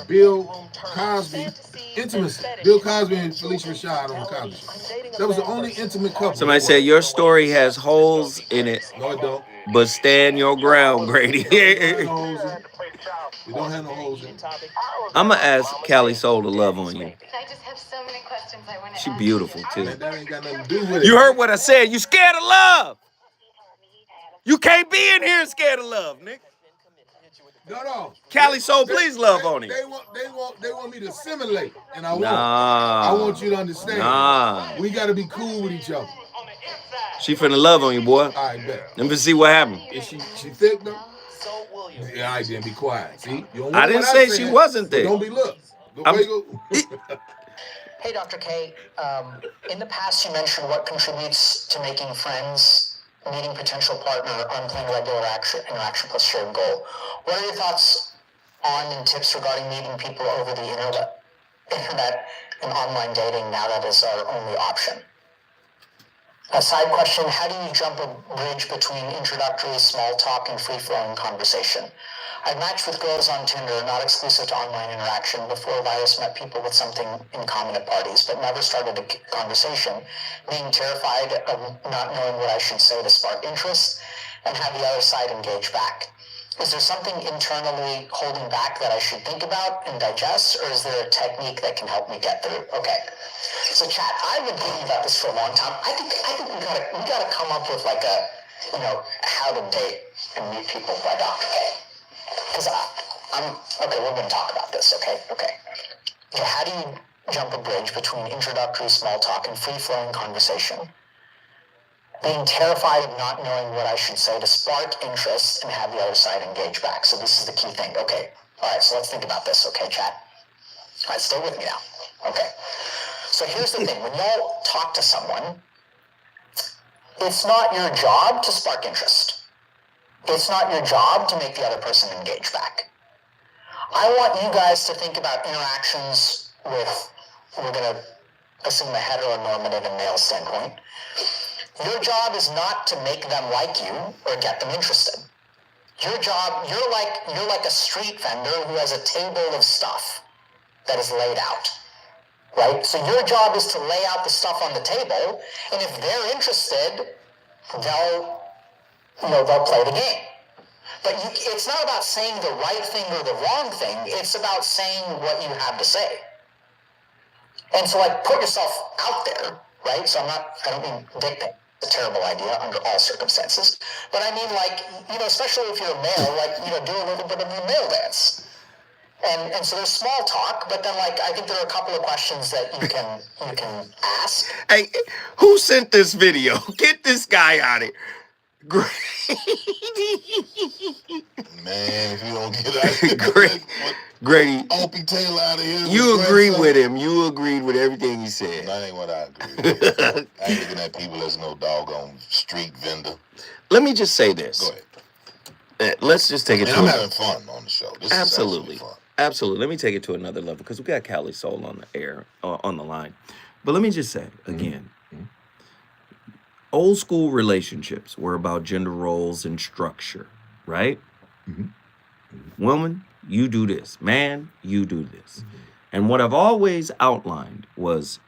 Bill Cosby intimacy. Bill Cosby and Felicia Rashad on the Cosby Show. That was the only intimate couple. Somebody said your story has holes in it. No, it don't. But stand your ground, Grady. We don't have no holes in it. I'm gonna ask Callie Soul to love on you. I just have so many questions I want to She ask beautiful too. That ain't got nothing to do with it. You heard what I said. You scared of love. You can't be in here scared of love, nigga. No. Callie Soul, please love on him. They want me to assimilate, and I won't. I want you to understand. We got to be cool with each other. She finna love on you, boy. I bet. Let me see what happened. Is she thick though? Yeah, I didn't be quiet. See, you don't I didn't say she wasn't thick. Don't be look. Hey, Dr. K. In the past, you mentioned what contributes to making friends, meeting potential partner, unplanned regular interaction plus shared goal. What are your thoughts on and tips regarding meeting people over the internet and online dating now that is our only option? A side question, how do you jump a bridge between introductory small talk and free-flowing conversation? I've matched with girls on Tinder, not exclusive to online interaction, before Virus met people with something in common at parties, but never started a conversation, being terrified of not knowing what I should say to spark interest and have the other side engage back. Is there something internally holding back that I should think about and digest, or is there a technique that can help me get through? Okay. So, chat, I've been thinking about this for a long time. I think we gotta come up with like a, how to date and meet people by Dr. K. Because we're gonna talk about this. Okay. How do you jump a bridge between introductory small talk and free-flowing conversation? Being terrified of not knowing what I should say to spark interest and have the other side engage back. So this is the key thing. Okay. All right. So let's think about this. Okay, chat. All right. Stay with me now. Okay. So here's the thing. When y'all talk to someone, it's not your job to spark interest. It's not your job to make the other person engage back. I want you guys to think about interactions with, we're going to assume a heteronormative and male standpoint. Your job is not to make them like you or get them interested. Your job, you're like a street vendor who has a table of stuff that is laid out, right? So your job is to lay out the stuff on the table, and if they're interested, they'll play the game. But it's not about saying the right thing or the wrong thing. It's about saying what you have to say. And so, put yourself out there, right? So I don't mean dictate. It's a terrible idea under all circumstances. But I mean, especially if you're a male, do a little bit of your male dance. And so there's small talk, but then, I think there are a couple of questions that you can ask. Hey, who sent this video? Get this guy out of here. Grady. Man, if you don't get out of here, Grady, Opie Taylor out of here. You agree with him. You agreed with everything he said. That ain't what I agree with. I ain't looking at people as no doggone street vendor. Let me just say this. Go ahead. Let's just take it to I'm having fun on the show. This absolutely is fun. Absolutely. Let me take it to another level because we got Callie Soul on the air, on the line. But let me just say, again, old school relationships were about gender roles and structure, right? Woman, you do this. Man, you do this. And what I've always outlined was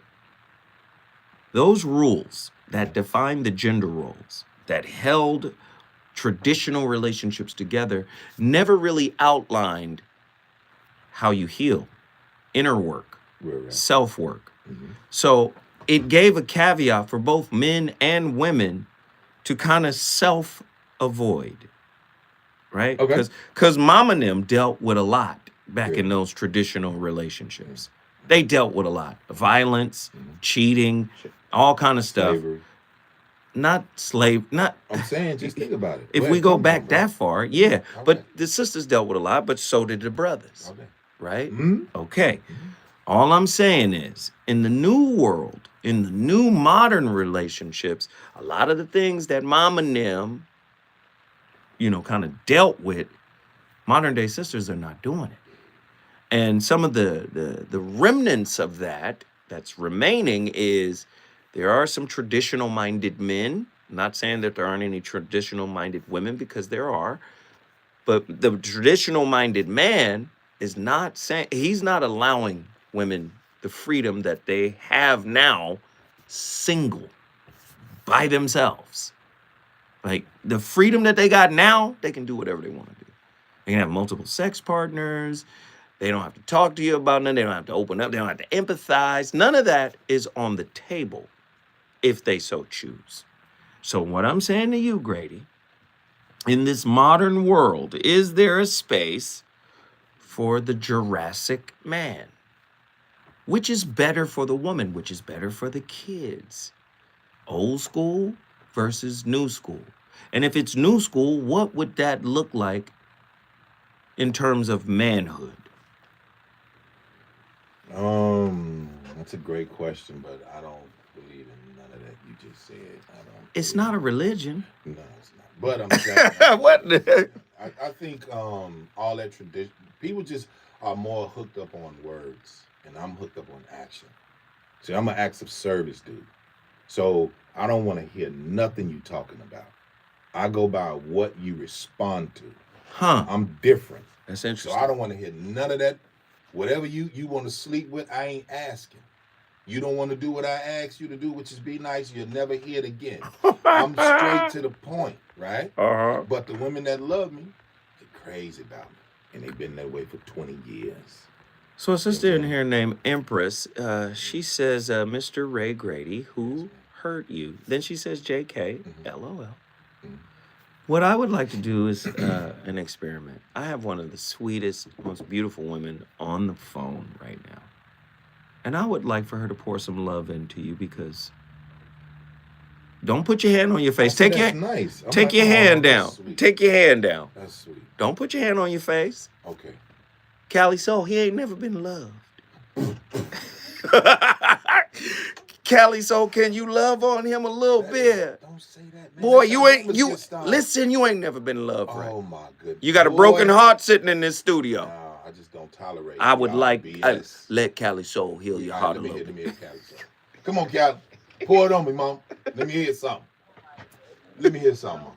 those rules that define the gender roles that held traditional relationships together never really outlined how you heal, inner work, Right. self-work. So it gave a caveat for both men and women to kind of self-avoid, right? Okay. Because mom and them dealt with a lot back in those traditional relationships. They dealt with a lot of violence, cheating, all kind of stuff. Slavery. Not slave, not. I'm saying, just think about it. If we go back that far, yeah. But the sisters dealt with a lot, but so did the brothers. Okay. Right? Mm-hmm. Okay. All I'm saying is, in the new world, in the new modern relationships, a lot of the things that mom and them, kind of dealt with, modern day sisters are not doing it. And some of the remnants of that's remaining is there are some traditional minded men. I'm not saying that there aren't any traditional minded women, because there are. But the traditional minded man is not saying, he's not allowing women the freedom that they have now, single, by themselves. Like the freedom that they got now, they can do whatever they want to do. They can have multiple sex partners. They don't have to talk to you about nothing. They don't have to open up. They don't have to empathize. None of that is on the table if they so choose. So what I'm saying to you, Grady, in this modern world, is there a space for the Jurassic man? Which is better for the woman? Which is better for the kids? Old school versus new school. And if it's new school, what would that look like in terms of manhood? That's a great question, but I don't believe in none of that you just said. It's not a religion. No, it's not. But I'm saying what? I think all that tradition, people just are more hooked up on words, and I'm hooked up on action. See, I'm an acts of service dude. So I don't want to hear nothing you talking about. I go by what you respond to. Huh. I'm different. That's interesting. So I don't want to hear none of that. Whatever you want to sleep with, I ain't asking. You don't want to do what I asked you to do, which is be nice, you'll never hear it again. I'm straight to the point, right? Uh-huh. But the women that love me, they're crazy about me. And they've been that way for 20 years. So a sister in here named Empress, she says, Mr. Ray Grady, who hurt you? Then she says, JK, LOL. What I would like to do is an experiment. I have one of the sweetest, most beautiful women on the phone right now. And I would like for her to pour some love into you, because don't put your hand on your face. Take your hand down. Take your hand down. That's sweet. Don't put your hand on your face. Okay. Cali Soul, he ain't never been loved. Cali Soul, can you love on him a little bit? Don't say that, man. Boy, you ain't never been loved, right? Oh my goodness. You got a broken heart sitting in this studio. Nah, I just don't tolerate I would like BS. let Cali Soul heal your heart a little bit. Let me hear Cali Soul. Come on, Cali. Pour it on me, Mom. Let me hear something. Let me hear something, Mom.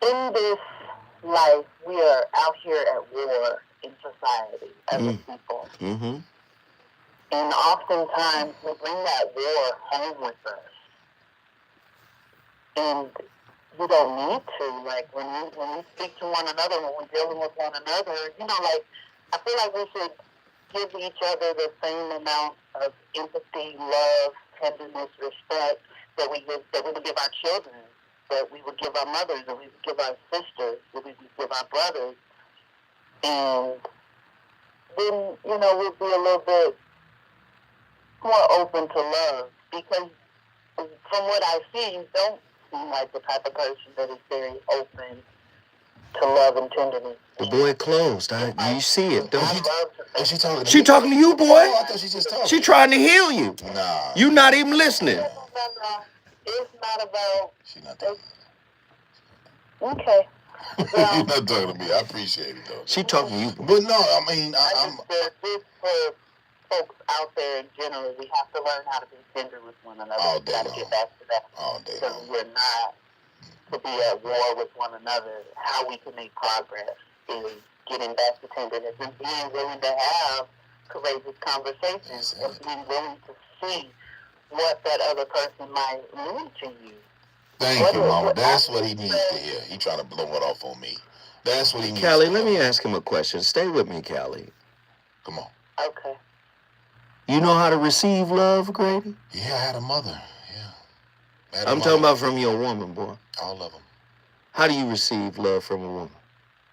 In this life, we are out here at war in society as a people. Mm-hmm. And oftentimes we bring that war home with us. And we don't need to. Like when we speak to one another, when we're dealing with one another, I feel like we should give each other the same amount of empathy, love, tenderness, respect that we would give our children, that we would give our mothers, that we would give our sisters, that we would give our brothers. And then, we'll be a little bit more open to love. Because from what I see, you don't seem like the type of person that is very open to love and tenderness. The boy closed. You see it, don't you? Is she talking to me? She talking to you, boy. Oh, I thought she just talking. She trying to heal you. Nah. You not even listening. No. It's not about... She not talking. Okay. Well, You're not talking to me. I appreciate it, though. She talking to you, boy. But no, I mean, I'm... Just for folks out there in general, we have to learn how to be tender with one another. All We day got to long. get back to that. All day Because long. we're not to be at war with one another. How we can make progress is getting back to tenderness and being willing to have courageous conversations and being willing to see what that other person might mean to you. Thank you, Mama. That's what he needs to hear. He trying to blow it off on me. That's what he needs Callie, to let hear. me ask him a question. Stay with me, Callie. Come on. Okay. You know how to receive love, Grady? Yeah, I had a mother. Yeah. I'm talking about from your woman, boy. All of them. How do you receive love from a woman?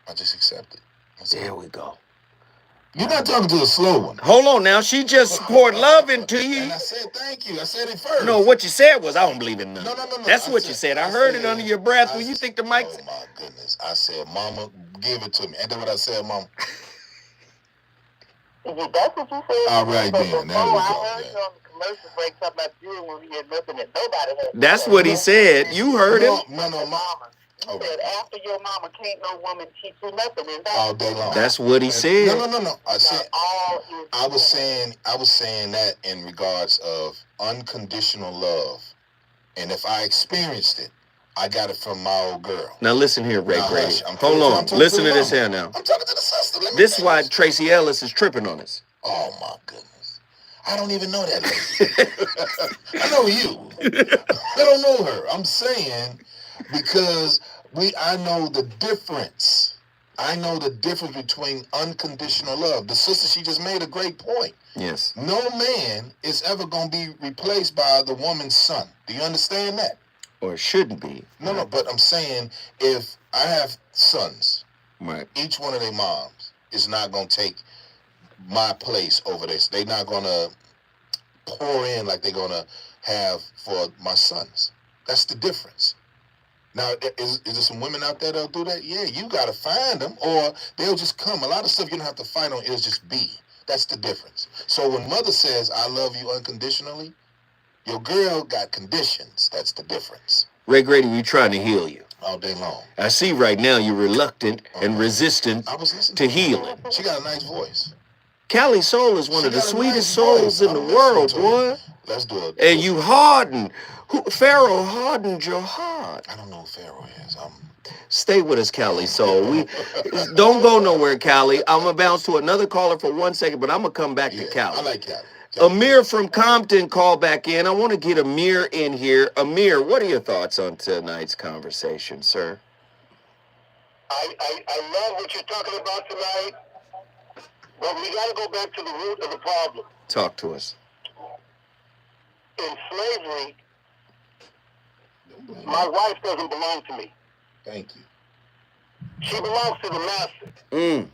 I just accept it. There we go. You're not talking to a slow one. Hold on now. She just poured love into you. And I said thank you. I said it first. No, what you said was, I don't believe in nothing. No. That's what you said. I heard it under your breath when you think the mic. Oh, my goodness. I said, Mama, give it to me. Ain't that what I said, Mama? That's what you said. All right, then. There we go. I heard you on the commercial break talking about you when we had nothing that nobody had. That's what he said. You heard him. No, Mama. You said after your mama can't no woman teach you nothing. All day long. That's what he said. No. I was saying that in regards of unconditional love. And if I experienced it, I got it from my old girl. Now listen here, Ray Grady. Hold on. Listen to this here now. I'm talking to the sister. This is why Tracy Ellis is tripping on us. Oh, my goodness. I don't even know that lady. I know you. I don't know her. I'm saying because I know the difference. I know the difference between unconditional love. The sister, she just made a great point. Yes. No man is ever going to be replaced by the woman's son. Do you understand that? Or it shouldn't be. No, but I'm saying if I have sons, right, each one of their moms is not going to take my place over this. They're not going to pour in like they're going to have for my sons. That's the difference. Now, is there some women out there that'll do that? Yeah, you got to find them, or they'll just come. A lot of stuff you don't have to fight on. It'll just be. That's the difference. So when mother says, I love you unconditionally, your girl got conditions. That's the difference. Ray Grady, we trying to heal you. All day long. I see right now you're reluctant and resistant to healing. She got a nice voice. Callie Soul is one of the sweetest souls in the world, boy. Let's do it. And you hardened. Pharaoh hardened your heart. I don't know who Pharaoh is. Stay with us, Callie Soul. We don't go nowhere, Callie. I'm going to bounce to another caller for 1 second, but I'm going to come back to Callie. I like Callie. Amir from Compton called back in. I want to get Amir in here. Amir, what are your thoughts on tonight's conversation, sir? I love what you're talking about tonight, but we got to go back to the root of the problem. Talk to us. In slavery, my wife doesn't belong to me. Thank you. She belongs to the master.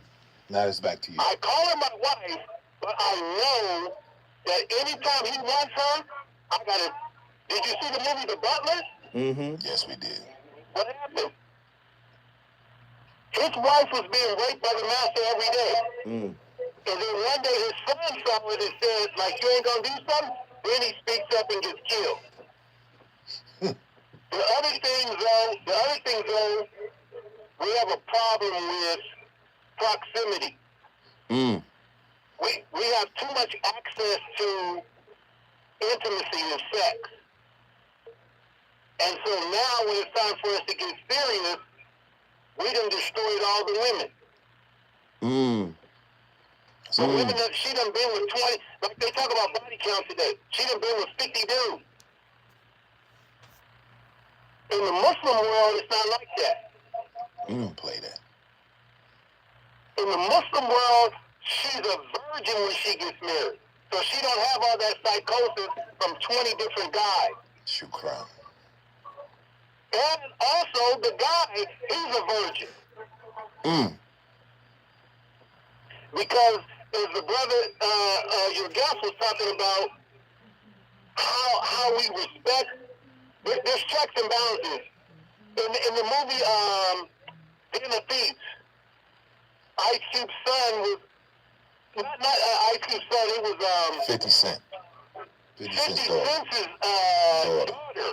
Now it's back to you. I call her my wife, but I know that anytime he wants her, I gotta. Did you see the movie The Butler? Mm-hmm. Yes, we did. What happened? His wife was being raped by the master every day. And then one day his son saw it and said, like, you ain't gonna do something? Then he speaks up and gets killed. The other thing though, we have a problem with proximity. We have too much access to intimacy and sex. And so now when it's time for us to get serious, we done destroyed all the women. So women that she done been with 20, like they talk about body count today, she done been with 50 dudes. In the Muslim world, it's not like that. We don't play that. In the Muslim world, she's a virgin when she gets married. So she don't have all that psychosis from 20 different guys. Shukran. And also, the guy, he's a virgin. Because as the brother, your guest was talking about how we respect, there's checks and balances. In the movie, Den of Thieves, Ice Cube's son was, not Ice Cube's son, it was 50 Cent. 50 Cent's daughter. daughter.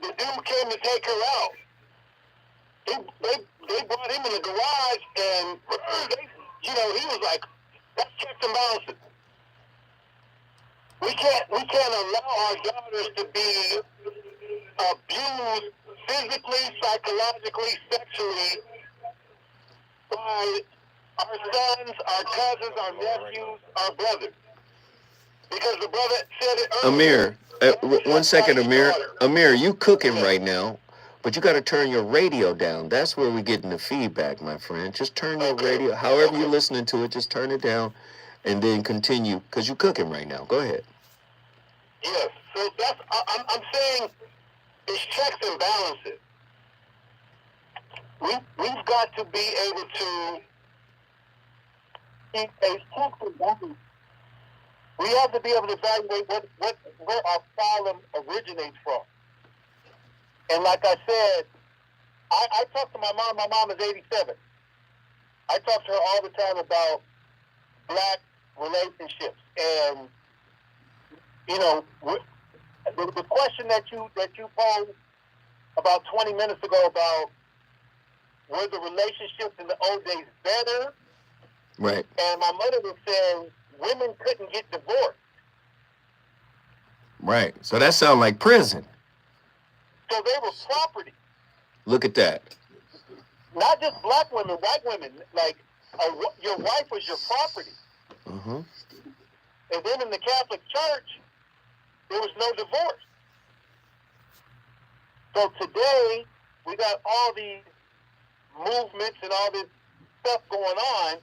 The dude came to take her out. They brought him in the garage, and he was like, "That's checks and balances. We can't allow our daughters to be abused physically, psychologically, sexually by our sons, our cousins, our nephews, our brothers." Because the brother said it earlier. Amir, 1 second, Amir. Amir, you cooking right now, but you got to turn your radio down. That's where we're getting the feedback, my friend. Just turn your radio, however you're listening to it, just turn it down, and then continue, because you're cooking right now. Go ahead. Yes, so that's, I'm saying it's checks and balances. We've got to be able to keep a checks and balances. We have to be able to evaluate where our problem originates from. And like I said, I talk to my mom. My mom is 87. I talk to her all the time about black relationships. And, you know, the question that you posed about 20 minutes ago about were the relationships in the old days better? Right. And my mother was saying women couldn't get divorced. Right. So that sounds like prison. So they were property. Look at that. Not just black women, white women. Like, your wife was your property. Mm-hmm. And then in the Catholic Church, there was no divorce. So today, we got all these movements and all this stuff going on.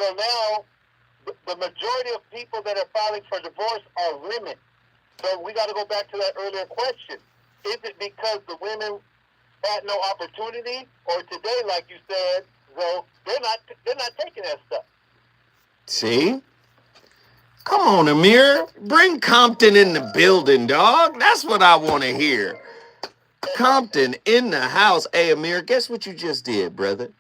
So now, the majority of people that are filing for divorce are women. So we got to go back to that earlier question. Is it because the women had no opportunity, or today, like you said, though, they're not taking that stuff? See? Come on, Amir. Bring Compton in the building, dog. That's what I want to hear. Compton in the house. Hey, Amir, guess what you just did, brother?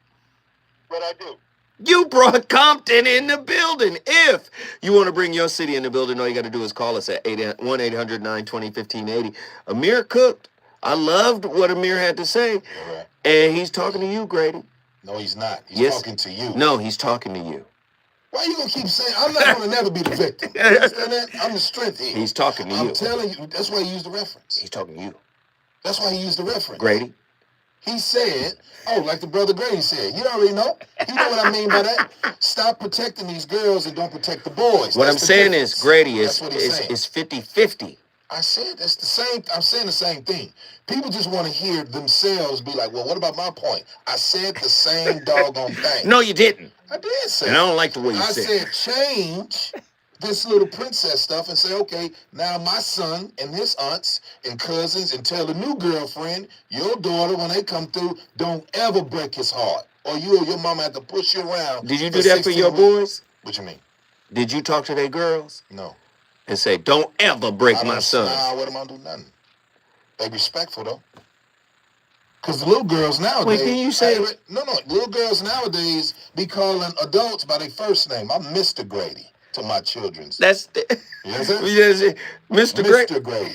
What I do? You brought Compton in the building. If you want to bring your city in the building, all you got to do is call us at 1-800-920-1580. Amir cooked. I loved what Amir had to say. Right. And he's talking to you, Grady. No, he's not. He's talking to you. No, he's talking to you. Why you gonna keep saying I'm not gonna never be the victim? You understand that? I'm the strength here. He's talking to you. I'm telling you, that's why he used the reference. He's talking to you. That's why he used the reference. Grady. He said, like the brother Grady said, you already know. You know what I mean by that? Stop protecting these girls and don't protect the boys. What I'm saying is, Grady, is 50-50. I said that's the same. I'm saying the same thing. People just want to hear themselves be like, well, what about my point? I said the same doggone thing. No, you didn't. I did say and I don't like the way you said it. I said change this little princess stuff and say, okay, now my son and his aunts and cousins, and tell the new girlfriend, your daughter, when they come through, don't ever break his heart. Or you or your mama have to push you around. Did you do that for your boys? What you mean? Did you talk to their girls? No. And say, don't ever break my son. Nah, what am I do? Nothing. They respectful, though. Because the little girls nowadays... Wait, can you say... No, little girls nowadays be calling adults by their first name. I'm Mr. Grady to my children's. That's... You know what I'm saying? Mr. Grady. Mr. Grady.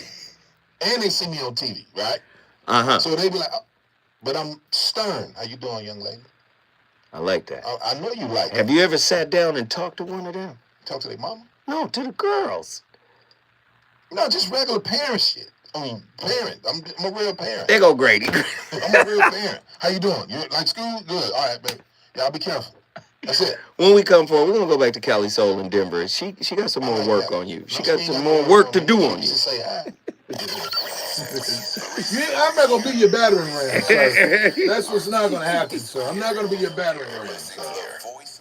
And they see me on TV, right? Uh-huh. So they be like, oh, but I'm stern. How you doing, young lady? I like that. I know you like it. Have you ever sat down and talked to one of them? Talk to their mama? No, to the girls. No, just regular parent shit. I mean, parent. I'm a real parent. There go Grady. I'm a real parent. How you doing? You like school? Good. All right, baby. Y'all be careful. That's it. When we come forward, we're going to go back to Cali Soul in Denver. She got some more work on you. She got some more work to do on you. Say hi. I'm not going to be your battering ram, sir. That's what's not going to happen, sir. I'm not going to be your battering ram, sir.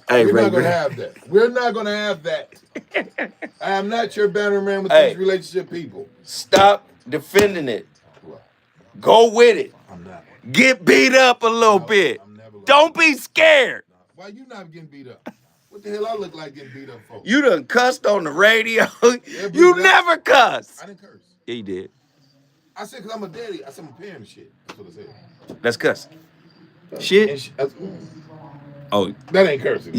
Hey, We're not going to have that. We're not going to have that. I am not your battering ram with these relationship people. Stop defending it. Go with it. I'm not. Get beat up a little bit. Don't be scared. Why you not getting beat up? What the hell I look like getting beat up for? You done cussed on the radio. You never cuss. I didn't curse. Yeah, you did. I said because I'm a daddy. I said I'm a parent and shit. That's what I said. That's cussing. Shit? Oh. That ain't cursing.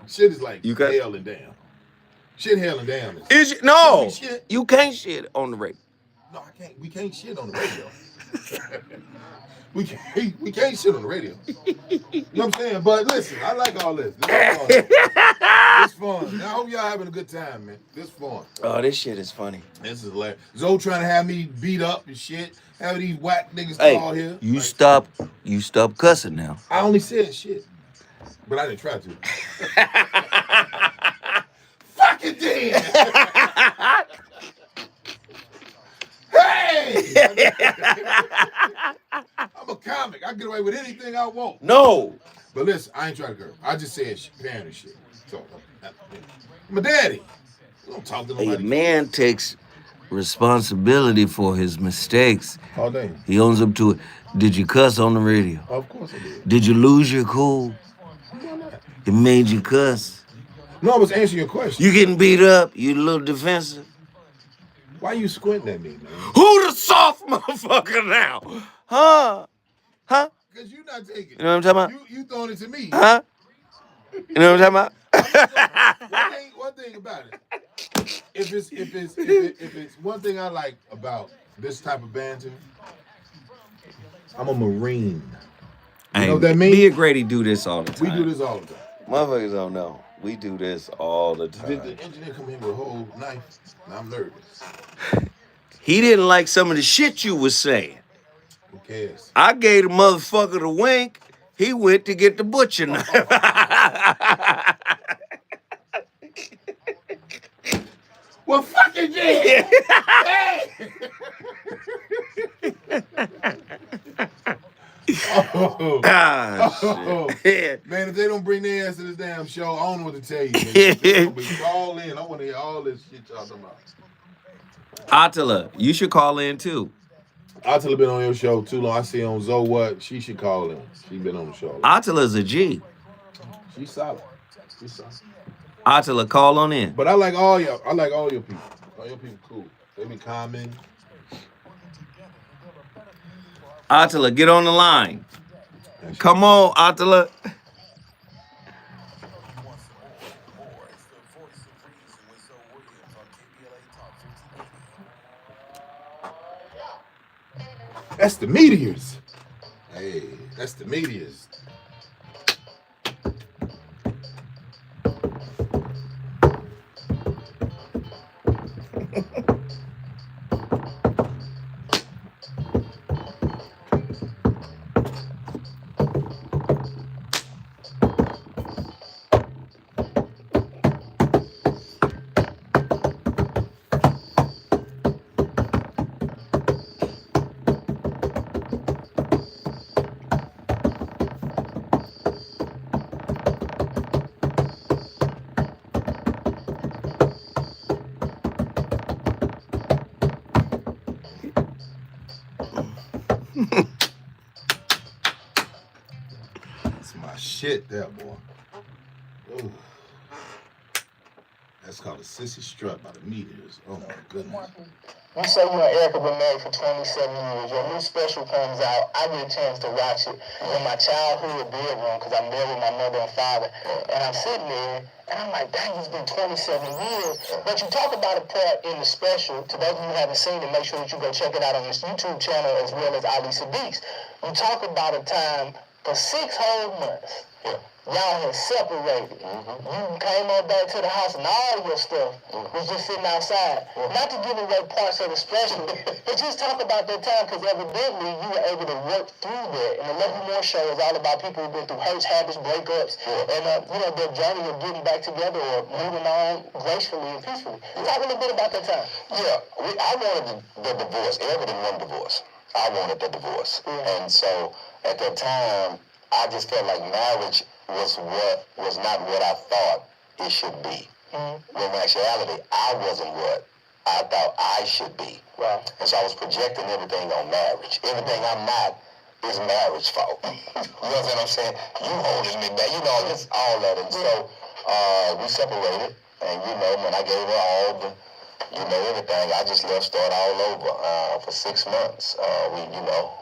Shit is like you hell and damn. Shit, hell, and damn. Is it? No. You can't shit on the radio. No, I can't. We can't shit on the radio. We can't shit on the radio. You know what I'm saying? But listen, I like all this. It's fun. I hope y'all having a good time, man. This fun. Oh, this shit is funny. This is hilarious. Zoe trying to have me beat up and shit. Have these whack niggas call here. You stop cussing now. I only said shit. But I didn't try to. Fuck Suck it then. Hey! I'm a comic. I get away with anything I want. No. But listen, I ain't trying to curse. I just said parent and shit. So, my daddy. We don't talk to nobody. A man takes responsibility for his mistakes. All day. He owns up to it. Did you cuss on the radio? Of course I did. Did you lose your cool? Why not? It made you cuss. No, I was answering your question. You getting beat up? You a little defensive? Why you squinting at me, man? Who the soft motherfucker now? Huh? Because you not taking it. You know what I'm talking about? You throwing it to me. Huh? You know what I'm talking about? One thing about it. If it's one thing I like about this type of banter, I'm a Marine. You know what that means? Me and Grady do this all the time. We do this all the time. Motherfuckers don't know. We do this all the time. Did the engineer come in with a whole knife? I'm nervous. He didn't like some of the shit you was saying. Who cares? I gave the motherfucker the wink. He went to get the butcher knife. Well, fucking yeah. Hey. Shit. Man, if they don't bring their ass to this damn show, I don't know what to tell you. Man. They gonna be call in. I want to hear all this shit y'all talking about. Attila, you should call in too. Attila been on your show too long. I see on Zoe What. She should call in. She been on the show. Attila's a G. She's solid. She's solid. Attila, call on in. But I like all y'all. I like all your people. All your people cool. They be calming. Attila, get on the line. Come on, Attila. That's the meteors. Hey, that's the meteors. That's my shit there, boy. Ooh. That's called a sissy strut by the meteors. Oh my goodness. You say you and Erica been married for 27 years. Your new special comes out. I get a chance to watch it in my childhood bedroom because I'm there with my mother and father. And I'm sitting there, and I'm like, dang, it's been 27 years. But you talk about a part in the special. To those of you who haven't seen it, make sure that you go check it out on this YouTube channel as well as Ali Sadiq's. You talk about a time for 6 whole months. Y'all had separated. You came on back to the house and all your stuff was just sitting outside. Not to give away parts of the special, but just talk about that time because evidently you were able to work through that. And the Love You More show is all about people who've been through hurts, habits, breakups, and their journey of getting back together or moving on gracefully and peacefully. Talk a little bit about that time. Yeah, I wanted the divorce. Erica didn't want a divorce. I wanted the divorce. And so at that time, I just felt like marriage was not what I thought it should be. When in actuality, I wasn't what I thought I should be. Wow. And so I was projecting everything on marriage. Everything I'm not is marriage fault. You know what I'm saying? You holding me back. It's all that. And so we separated. And when I gave her all the everything, I just left, start all over for 6 months. We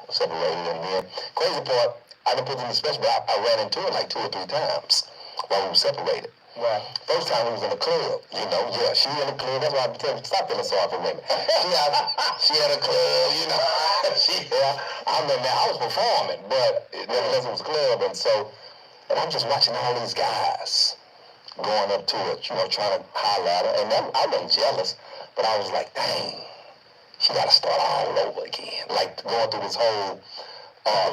separated. And then crazy part, I didn't put it in the special, but I ran into it like 2 or 3 times while we were separated. Right. First time we was in the club, she in the club. That's why I be telling you, stop feeling sorry for women. She had a club, I remember I was performing, but nevertheless it was a club, and I'm just watching all these guys going up to it, trying to holler at her, and I wasn't jealous, but I was like, dang, she got to start all over again, like going through this whole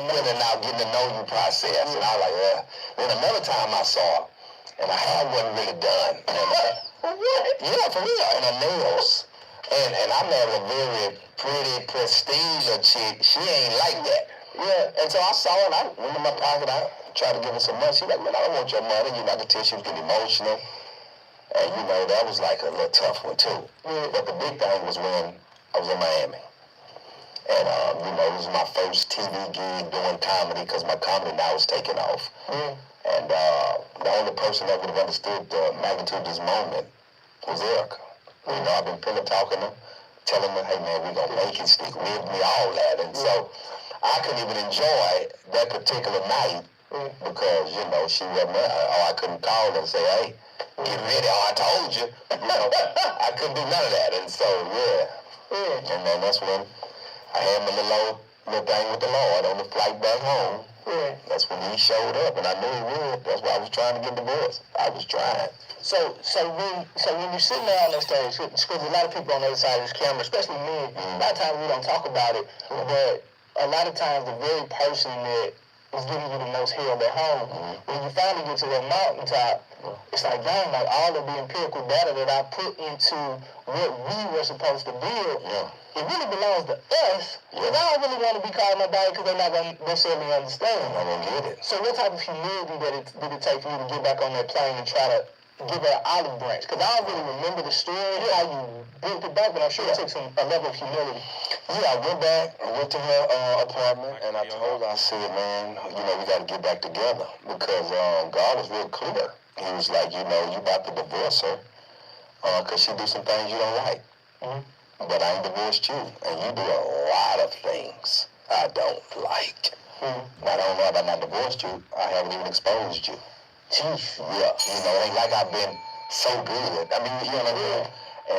filling out, getting to know you process. And I was like, yeah. Then another time I saw her, and her hair wasn't really done. And, what? Yeah, for real. And her nails. And I married a very pretty, pristine chick. She ain't like that. Yeah, and so I saw her, and I went in my pocket, I tried to give her some money. She like, man, I don't want your money. You know, I could tell she was getting emotional. And, you know, that was like a little tough one, too. Yeah. But the big thing was when I was in Miami. And, you know, it was my first TV gig doing comedy because my comedy now was taking off. Mm. And the only person that would have understood the magnitude of this moment was Erica. You know, I've been pillow talking her, telling her, hey, man, we're going to make it, stick with me, all that. And so I couldn't even enjoy that particular night because, you know, she wasn't there. Or I couldn't call her and say, hey, get ready, or I told you. You know, I couldn't do none of that. And so, yeah. And then that's when I had my little thing with the Lord on the flight back home. Yeah. That's when he showed up, and I knew he would. That's why I was trying to get divorced. I was trying. So when you're sitting there on that stage, because a lot of people on the other side of this camera, especially me, a lot of times we don't talk about it, but a lot of times the very person that is giving you the most hell at home, when you finally get to that mountaintop, it's like, dang, like all of the empirical data that I put into what we were supposed to build, it really belongs to us. Because I don't really want to be calling nobody because they're not going to necessarily understand. I don't get it. So what type of humility did it take for you to get back on that plane and try to give her an olive branch? Because I don't really remember the story, how you built it back, but I'm sure it took a level of humility. Yeah, I went back, I went to her apartment, and I told her, I said, man, you know, we got to get back together because God was real clear. He was like, you know, you about to divorce her because she do some things you don't like. But I ain't divorced you, and you do a lot of things I don't like. Not only have I not divorced you, I haven't even exposed you. Jeez. Yeah, you know, it ain't like I've been so good. I mean, you know what I mean?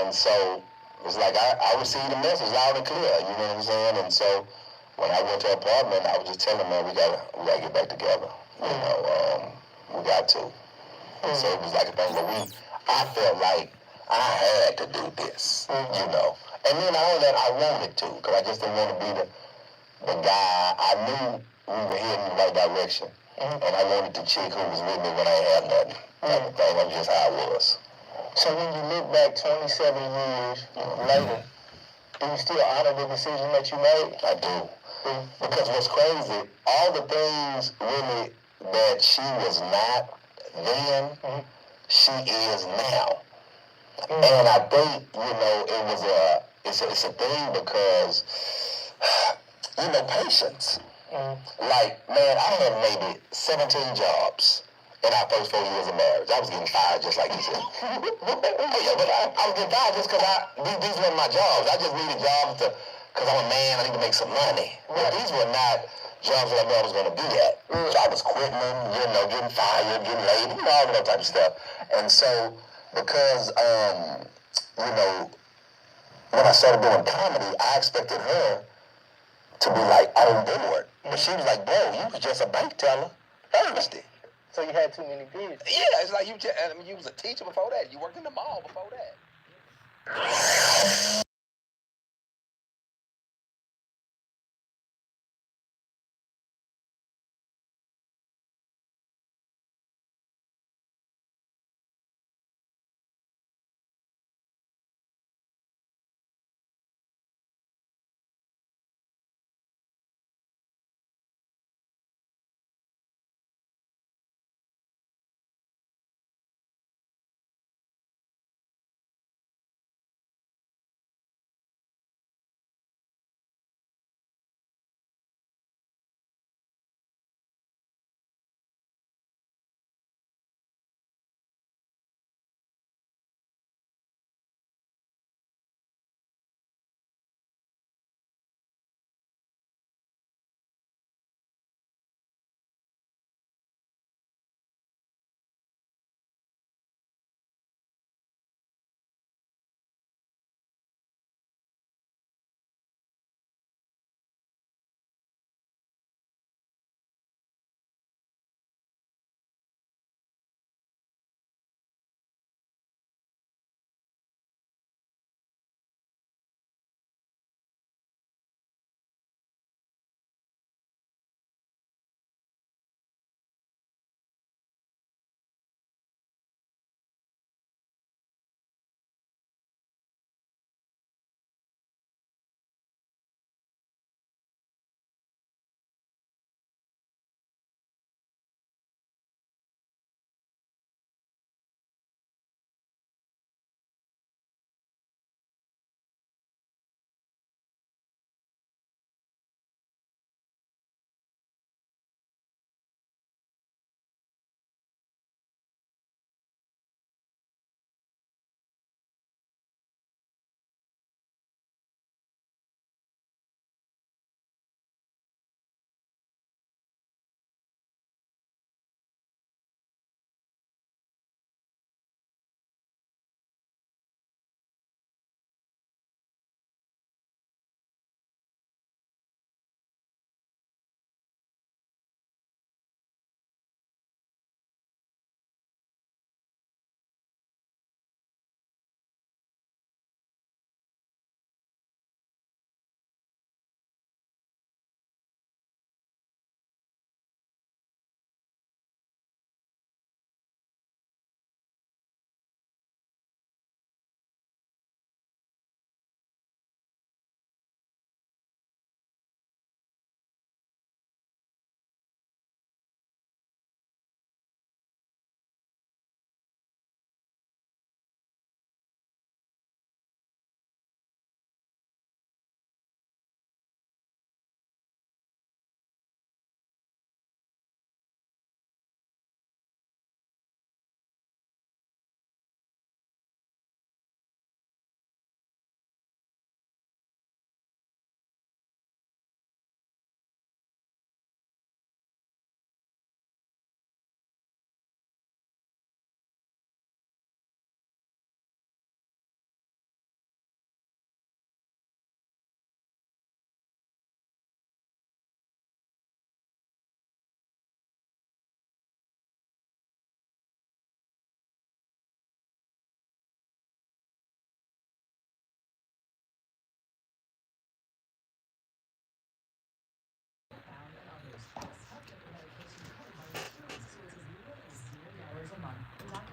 And so it's like I received the message loud and clear, you know what I'm saying? And so when I went to her apartment, I was just telling her, man, we gotta get back together. You know, we got to. So it was like a thing where I felt like I had to do this, you know. And then all that I wanted to, because I just didn't want to be the guy. I knew we were heading in the right direction. And I wanted the chick who was with me when I ain't had nothing. That was just how I was. So when you look back 27 years later, do you still honor the decision that you made? I do. Because what's crazy, all the things really that she was not then, she is now. And I think, you know, it's a thing because, you know, patience. Like, man, I had maybe 17 jobs in our first 4 years of marriage. I was getting fired just like you said. But I was getting fired just because these weren't my jobs. I just needed jobs because I'm a man, I need to make some money. But these were not jobs that I knew I was going to be at. So I was quitting them, you know, getting fired, getting laid, you know, all that type of stuff. And so, because, you know, when I started doing comedy, I expected her to be like on board. But she was like, bro, you was just a bank teller Thursday. So you had too many kids. Yeah, it's like you was a teacher before that. You worked in the mall before that.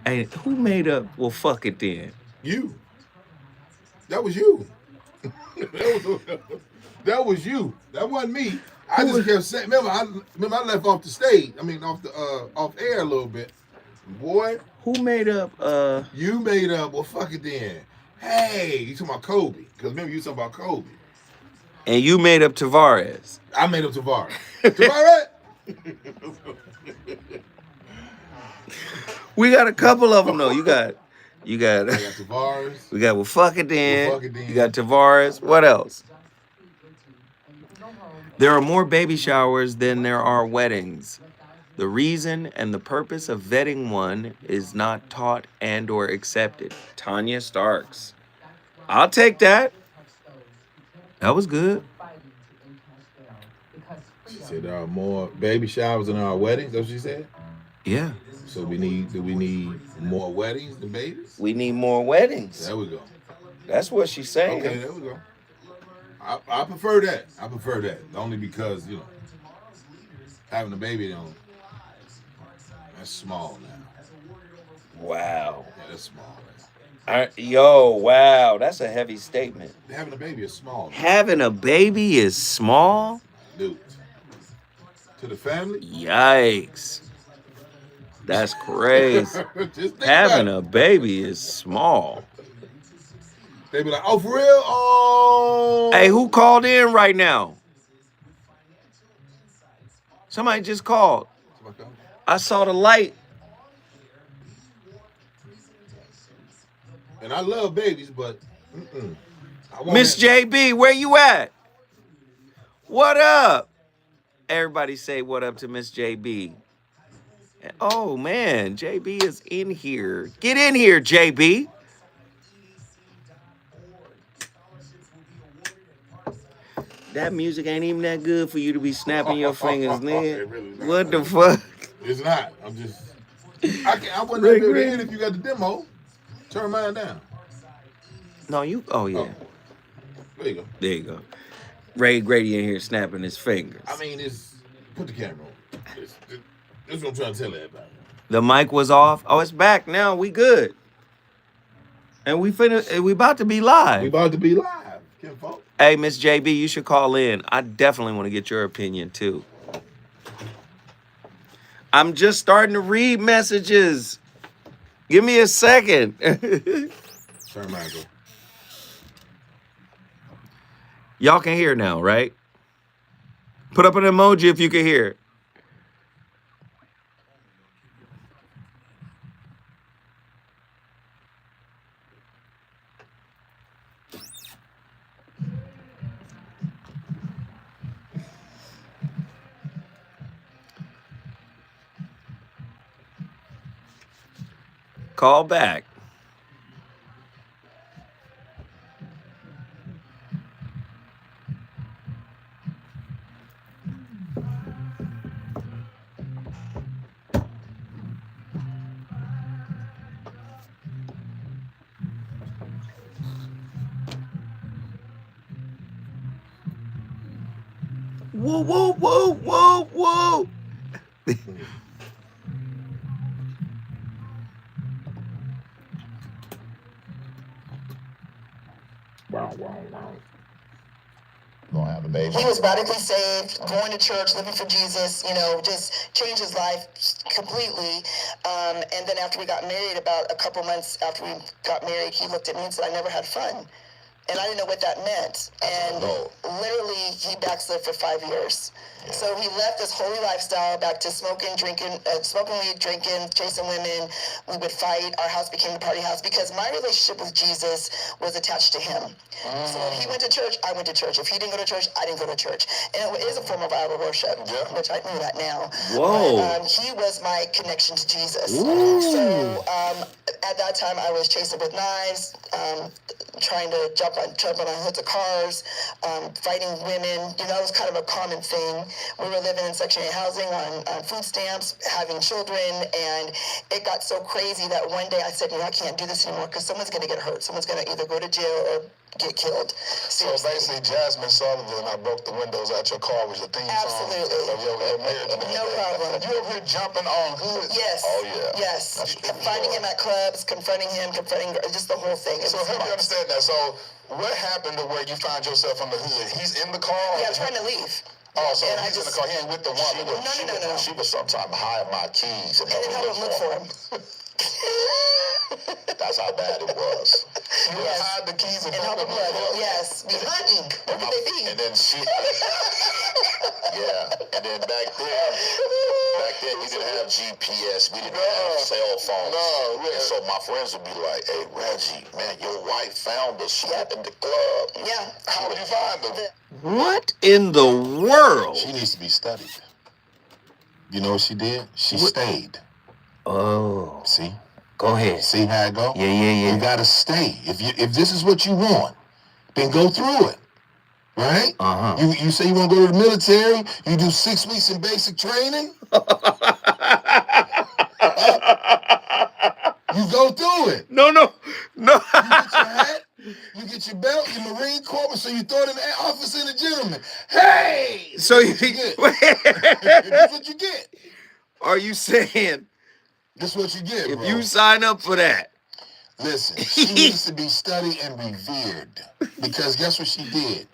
Hey, who made up? Well, fuck it then. You. That was you. that was you. That wasn't me. I just kept saying. Remember, I left off the stage. I mean, off air a little bit. Boy, who made up? You made up. Well, fuck it then. Hey, you talking about Kobe? Because remember you talking about Kobe. And you made up Tavares. I made up Tavares. Tavares. We got a couple of them though. You got. I got Tavares. We got well, fuck it then. Well, fuck it then. You got Tavares. What else? There are more baby showers than there are weddings. The reason and the purpose of vetting one is not taught and or accepted. Tanya Starks. I'll take that. That was good. She said there are more baby showers than there are weddings. That's what she said? Yeah. So do we need more weddings than babies? We need more weddings. There we go. That's what she's saying. Okay, there we go. I prefer that. I prefer that. Only because, you know, having a baby, that's small now. Wow. Yeah, that's small now. Wow, that's a heavy statement. Having a baby is small. Man. Having a baby is small? Dude. To the family? Yikes. That's crazy. Having a baby is small. They be like, oh, for real? Oh. Hey, who called in right now? Somebody just called. I saw the light. And I love babies, but Miss JB, where you at? What up? Everybody say what up to Miss JB. Oh, man, JB is in here. Get in here, JB. That music ain't even that good for you to be snapping your fingers, nigga. Really what the fuck? It's not. I'm just... I wasn't able to hear it if you got the demo. Turn mine down. No, you... Oh, yeah. Oh. There you go. There you go. Ray Grady in here snapping his fingers. I mean, it's... Put the camera on. This is what I'm trying to tell everybody. The mic was off. Oh, it's back now. We good. And we about to be live. We about to be live. Kinfolk. Hey, Miss JB, you should call in. I definitely want to get your opinion, too. I'm just starting to read messages. Give me a second. Turn mine on. Y'all can hear now, right? Put up an emoji if you can hear. Call back. Whoa, whoa, whoa, whoa, whoa. Gonna have a baby. He was radically saved, going to church, living for Jesus, just changed his life completely. And then after we got married, about a couple months after we got married, he looked at me and said, I never had fun. And I didn't know what that meant. And literally, he backslid for 5 years. Yeah. So he left this holy lifestyle back to smoking, weed, drinking, chasing women. We would fight. Our house became the party house because my relationship with Jesus was attached to him. So if he went to church, I went to church. If he didn't go to church, I didn't go to church. And it is a form of idol worship, which I knew that now. Whoa. But, he was my connection to Jesus. Ooh. So At that time, I was chasing with knives, trying to jump on hoods of cars, fighting women. You know, it was kind of a common thing. We were living in Section 8 housing on food stamps, having children, and it got so crazy that one day I said, I can't do this anymore because someone's going to get hurt. Someone's going to either go to jail or get killed. So basically, Jasmine Sullivan, I broke the windows out your car was the theme song of your marriage. No problem. You over here jumping on hoods? Yes. Oh, yeah. Yes. Finding him at clubs, confronting just the whole thing. So help me understand that. So what happened to where you find yourself on the hood? He's in the car? Yeah, trying to leave. Oh, so he's in the car. He ain't with the woman. No. She was sometimes hiding my keys and help him look for him. That's how bad it was. You would hide the keys and help him look for him. Yes, be hunting. Where could they be? And then and then back then we didn't have GPS. We didn't have cell phones. No. And so my friends would be like, "Hey, Reggie, man, your wife found us in the club." Yeah. How would you find them? What in the world? She needs to be studied. You know what she did? She stayed. Oh. See? Go ahead. See how it go? Yeah. You gotta stay. If this is what you want, then go through it. Right? Uh-huh. You say you want to go to the military, you do 6 weeks in basic training. You go through it. No. You get your hat, you get your belt, your Marine Corps, so you throw it in the office in the gentleman. Hey! So That's what you get. Are you saying That's what you get, if bro. you sign up for that? Listen, she needs to be studied and revered. Because guess what she did?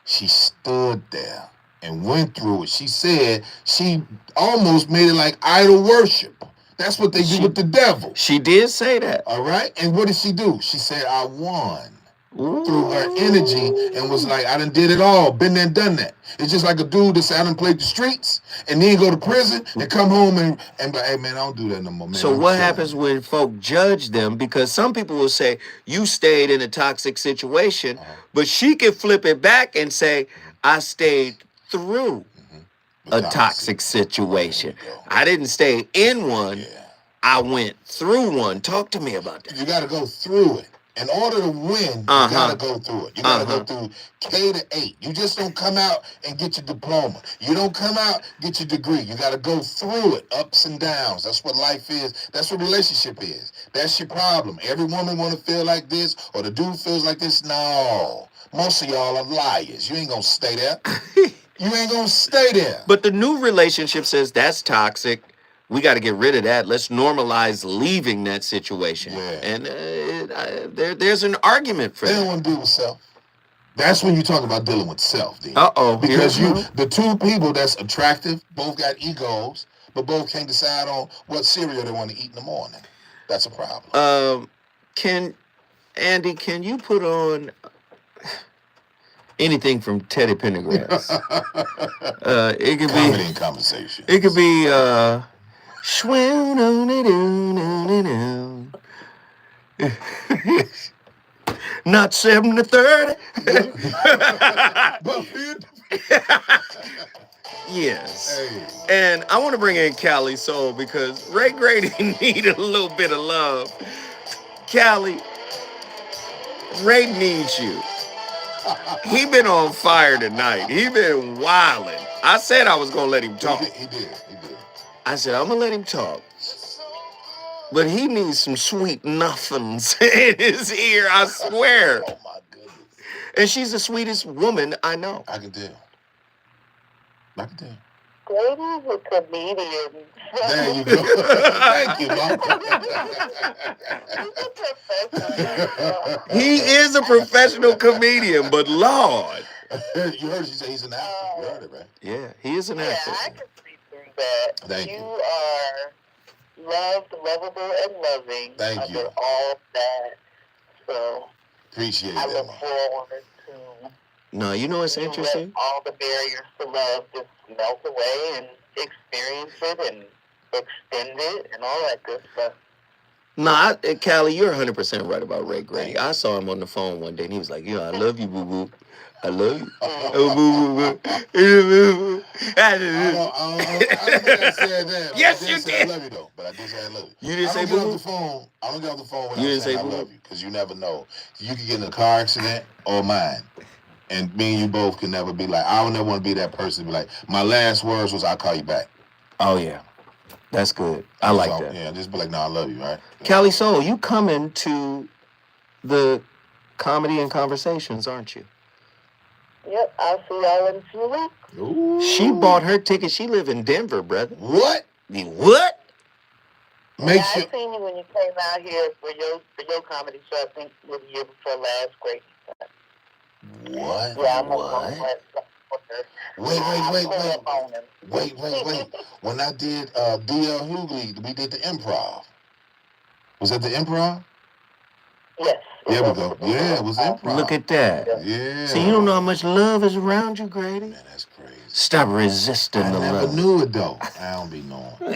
She stood there and went through it. She said she almost made it like idol worship. That's what they do with the devil. She did say that. All right? And what did she do? She said, I won. Through her energy and was like, I done did it all. Been there and done that. It's just like a dude that said, I done played the streets and then go to prison and come home and be like, hey, man, I don't do that no more, man. So what happens when folk judge them? Because some people will say, you stayed in a toxic situation, but she can flip it back and say, I stayed through a toxic situation. I didn't stay in one. I went through one. Talk to me about that. You got to go through it. In order to win, you got to go through it. You got to go through K to 8. You just don't come out and get your diploma. You don't come out, get your degree. You got to go through it, ups and downs. That's what life is. That's what relationship is. That's your problem. Every woman want to feel like this or the dude feels like this. No. Most of y'all are liars. You ain't going to stay there. You ain't going to stay there. But the new relationship says that's toxic. We got to get rid of that. Let's normalize leaving that situation. Yeah. And there's an argument for They that. don't want to deal with self. That's when you talk about dealing with self, then. Uh-oh. Because the two people that's attractive, both got egos, but both can't decide on what cereal they want to eat in the morning. That's a problem. Andy, can you put on anything from Teddy Pendergrass? It could Comedy be and conversation. It could be not 7 to 30. Yes. Hey. And I want to bring in Callie Soul because Ray Grady needed a little bit of love. Callie, Ray needs you. He been on fire tonight. He been wilding. I said I was going to let him talk. He did. I said, I'm going to let him talk. But he needs some sweet nothings in his ear, I swear. Oh, my goodness. And she's the sweetest woman I know. I can tell. Grady's a comedian. There you go. Thank you, Mom. He is a professional comedian, but Lord. You heard she say he's an actor. You heard it, right? Yeah, he is an actor. Yeah, I can see through that. Thank you. You are loved, lovable, and loving. Thank under you. all that. So Appreciate I that, look Mom. forward to No, you know what's interesting? let all the barriers to love just melt away and experience it and extend it and all that good stuff. Nah, Callie, you're 100% right about Ray Grady. I saw him on the phone one day, and he was like, "Yeah, I love you, boo boo. I love you, oh, boo boo boo." I don't think I said that. Yes, I you say did. I love you though, but I did say I love you. You didn't say boo boo. I don't get off the phone You without didn't saying say I boo-boo? love you, because you never know. You could get in a car accident or mine, and me and you both can never be like. I would never want to be that person. To be like, my last words was, "I'll call you back." Oh yeah, that's good. I like that. Yeah, just be like, "No, I love you," right? Callie Soul, you coming to the comedy and conversations, aren't you? Yep, I'll see y'all in a few weeks. Ooh. She bought her ticket. She live in Denver, brother. What? What? I seen you when you came out here for your comedy show. I think it was the year before last. Great. What? Yeah, Wait. When I did D.L. Hughley, we did the improv. Was that the improv? Yes. There we go. Yeah, it was improv. Look at that. Yeah. See, you don't know how much love is around you, Grady. Man, that's crazy. Stop resisting the love. I never knew it, though. I don't be knowing. You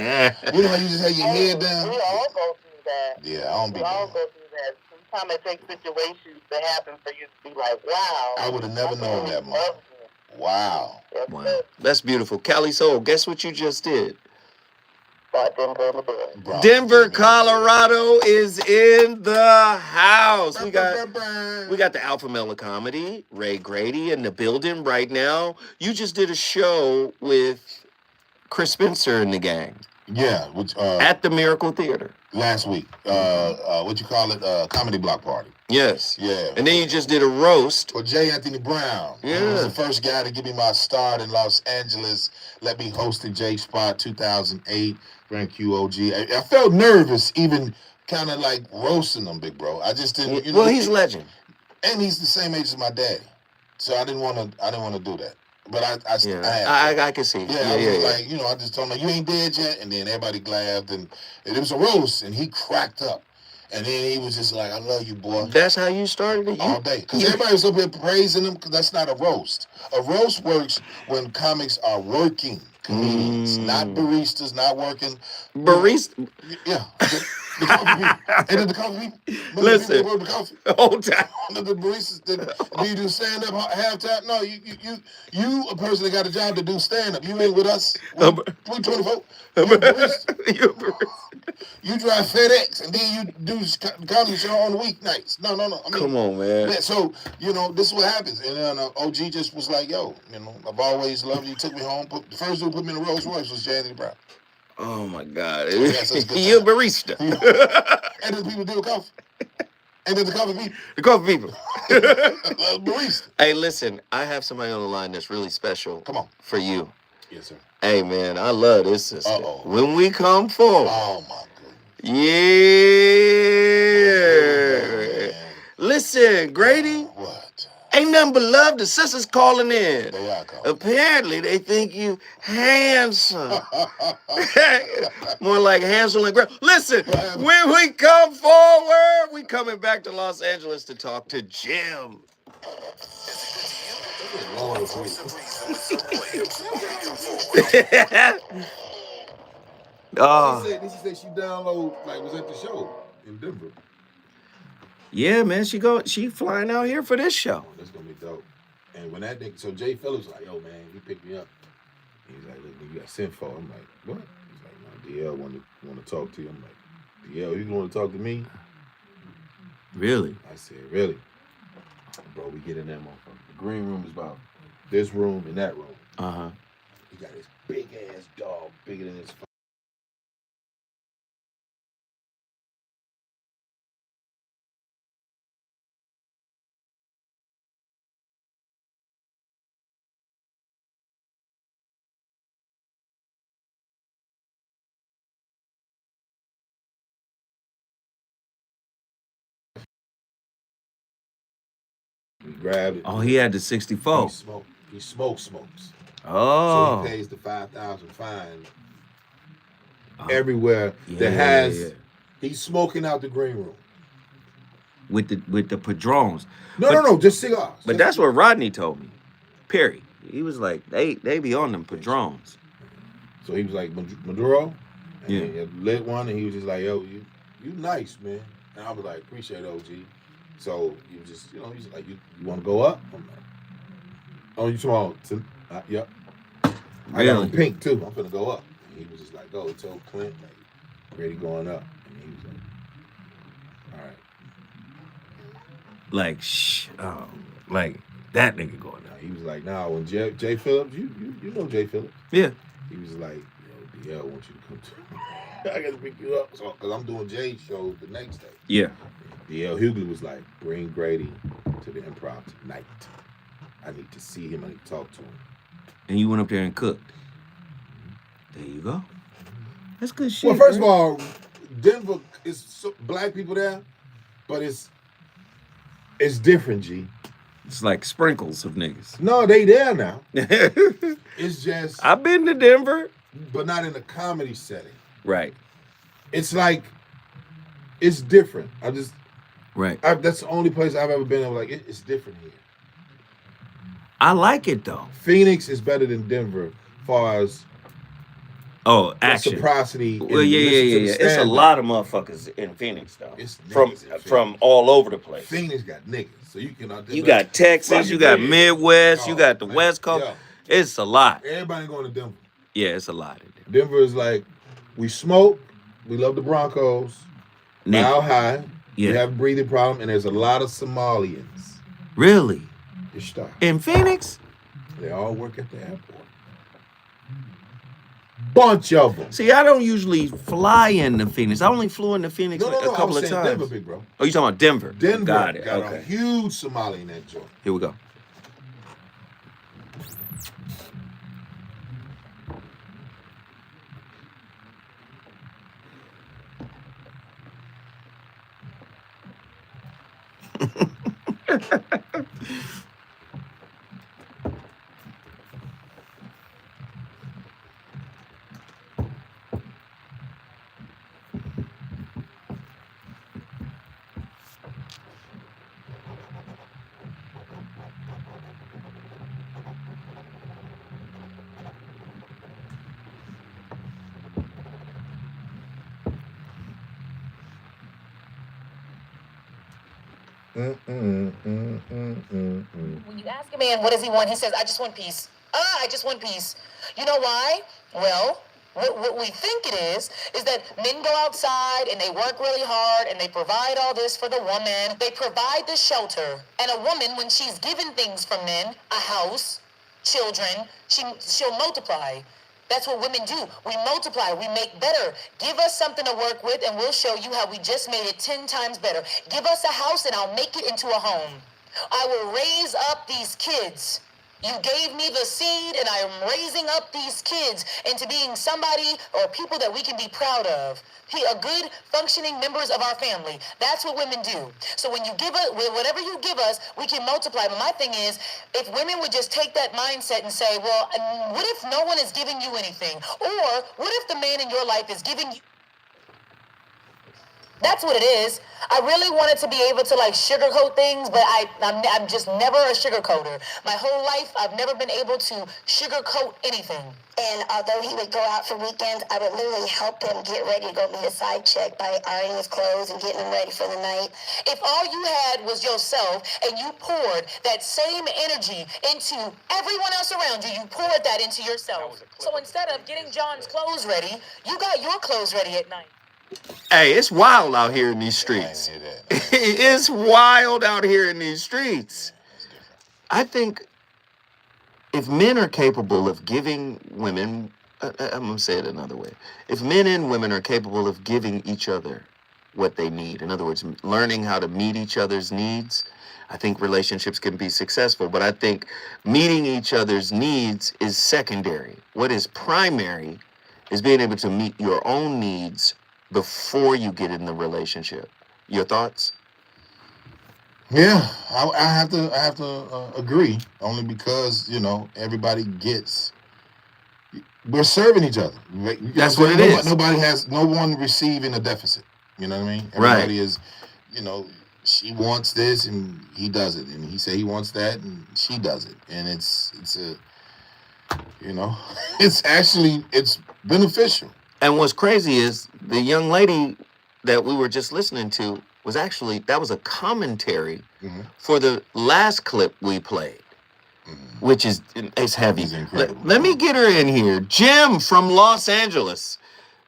know how you just have your head down? We all go through that. Yeah, I don't be knowing. We all go through that. Sometimes it takes situations to happen for you to be like, wow. I would have never known that, Mom. Wow. Wow. That's beautiful. Callie Soul, guess what you just did? Denver, Colorado is in the house. We got the Alpha Male of Comedy, Ray Grady, in the building right now. You just did a show with Chris Spencer and the gang. Yeah, which at the Miracle Theater last week. What you call it? Comedy block party. Yes. Yeah. And then you just did a roast for J. Anthony Brown. Yeah. He was the first guy to give me my start in Los Angeles. Let me host the J Spot 2008 Grand QOG. I felt nervous, even kind of like roasting him, big bro. I just didn't. You know, well, he's a legend, and he's the same age as my daddy, so I didn't want to do that. But I can see. Yeah, I was like, you know, I just told him, you ain't dead yet, and then everybody laughed, and it was a roast, and he cracked up. And then he was just like, I love you, boy. That's how you started it? All day. Because everybody was up here praising him, because that's not a roast. A roast works when comics are working comedians, not baristas, not working. Barista? Yeah. The coffee people. And then the coffee people. Listen. The coffee. Whole time. The baristas. Do you do stand-up halftime? No, you a person that got a job to do stand-up. You ain't with us. We 24. You a barista. You're a barista. You drive FedEx, and then you do comedy show on the weeknights. No. I mean, come on, man. Yeah, so, you know, this is what happens. And then OG just was like, yo, you know, I've always loved you. Took me home. The first dude put me in a Rolls Royce was J. Anthony Brown. Oh, my God. Yeah, you're a barista. And then the people do coffee. And then the coffee people. The coffee people. Barista. Hey, listen, I have somebody on the line that's really special. Come on. For you. Yes, sir. Hey, man, I love this sister. Uh-oh. When we come forward. Oh, my goodness. Yeah. Listen, Grady. What? Ain't nothing but love. The sisters calling in. They are calling. Apparently, they think you handsome. More like Hansel and Gretel. Listen, when we come forward, we coming back to Los Angeles to talk to Jim. Did she say she download, like, was at the show in Denver? Yeah, man, she flying out here for this show. Oh, that's gonna be dope. And when that nigga, so Jay Phillips was like, yo, man, he picked me up. He's like, look, you got sent for. I'm like, what? He's like, no, DL want to talk to you. I'm like, DL, you want to talk to me? Really? I said, really? Bro, we get in that motherfucker. The green room is about this room and that room. Uh-huh. He got his big ass dog, bigger than his He grabbed it. Oh, he had the 64. He smokes. Oh. So he pays the $5,000 fine everywhere that has. Yeah. He's smoking out the green room with the padrones. No, just cigars. But that's what Rodney told me. Perry. He was like, they be on them padrones. So he was like, Maduro. And yeah. He lit one, and he was just like, yo, you nice, man. And I was like, appreciate it, OG. So you just, he's like, you want to go up? I'm like, oh, you tomorrow? Yep. I got on pink too. I'm finna go up. And he was just like, oh, tell Clint, like, ready going up. And he was like, all right. Like, like that nigga going up. He was like, nah, when Jay Phillips, you know Jay Phillips. Yeah. He was like, yo, DL wants you to come to I gotta pick you up. So, cause I'm doing Jay's show the next day. Yeah. DL Hughley was like, bring Grady to the improv tonight. I need to see him. I need to talk to him. And you went up there and cooked. There you go. That's good shit. Well, first of all, Denver is black people there, but it's different, G. It's like sprinkles of niggas. No, they there now. It's just... I've been to Denver. But not in a comedy setting. Right. It's like... It's different. Right. That's the only place I've ever been. I'm like, it's different here. I like it, though. Phoenix is better than Denver as far as... Oh, action. Reciprocity. Well, yeah. It's a lot of motherfuckers in Phoenix, though. It's from all over the place. Phoenix got niggas. So you can... You got Texas, you got Midwest, you got the West Coast. Yeah. It's a lot. Everybody going to Denver. Yeah, it's a lot. Denver is like, we smoke, we love the Broncos, Mile High, we have a breathing problem, and there's a lot of Somalians. Really? Ishtar. In Phoenix? They all work at the airport. Bunch of them. See, I don't usually fly into Phoenix. I only flew into Phoenix a couple of times. Denver, big bro. Oh, you talking about Denver? Denver got it. Got a huge Somali in that joint. Here we go. When you ask a man, what does he want? He says, I just want peace. I just want peace. You know why? Well, what we think it is that men go outside and they work really hard and they provide all this for the woman. They provide the shelter. And a woman, when she's given things from men, a house, children, she'll multiply. That's what women do. We multiply. We make better. Give us something to work with, and we'll show you how we just made it 10 times better. Give us a house, and I'll make it into a home. I will raise up these kids. You gave me the seed, and I am raising up these kids into being somebody or people that we can be proud of. A good, functioning members of our family. That's what women do. So when you give us, whatever you give us, we can multiply. But my thing is, if women would just take that mindset and say, well, what if no one is giving you anything? Or what if the man in your life is giving you... That's what it is. I really wanted to be able to sugarcoat things, but I'm just never a sugarcoater. My whole life, I've never been able to sugarcoat anything. And although he would go out for weekends, I would literally help him get ready to go meet a side chick by ironing his clothes and getting him ready for the night. If all you had was yourself and you poured that same energy into everyone else around you, you poured that into yourself. So instead of getting John's clothes ready, you got your clothes ready at night. Hey, it's wild out here in these streets. It's wild out here in these streets. I think if men are capable of giving women, I'm going to say it another way. If men and women are capable of giving each other what they need, in other words, learning how to meet each other's needs, I think relationships can be successful. But I think meeting each other's needs is secondary. What is primary is being able to meet your own needs before you get in the relationship. Your thoughts? Yeah, I have to agree. Only because everybody gets. We're serving each other. That's what it is. No one receiving a deficit. You know what I mean? Everybody is. She wants this and he does it, and he say he wants that and she does it, and it's it's beneficial. And what's crazy is the young lady that we were just listening to was actually, that was a commentary for the last clip we played, which is, it's heavy. Let me get her in here. Jim from Los Angeles.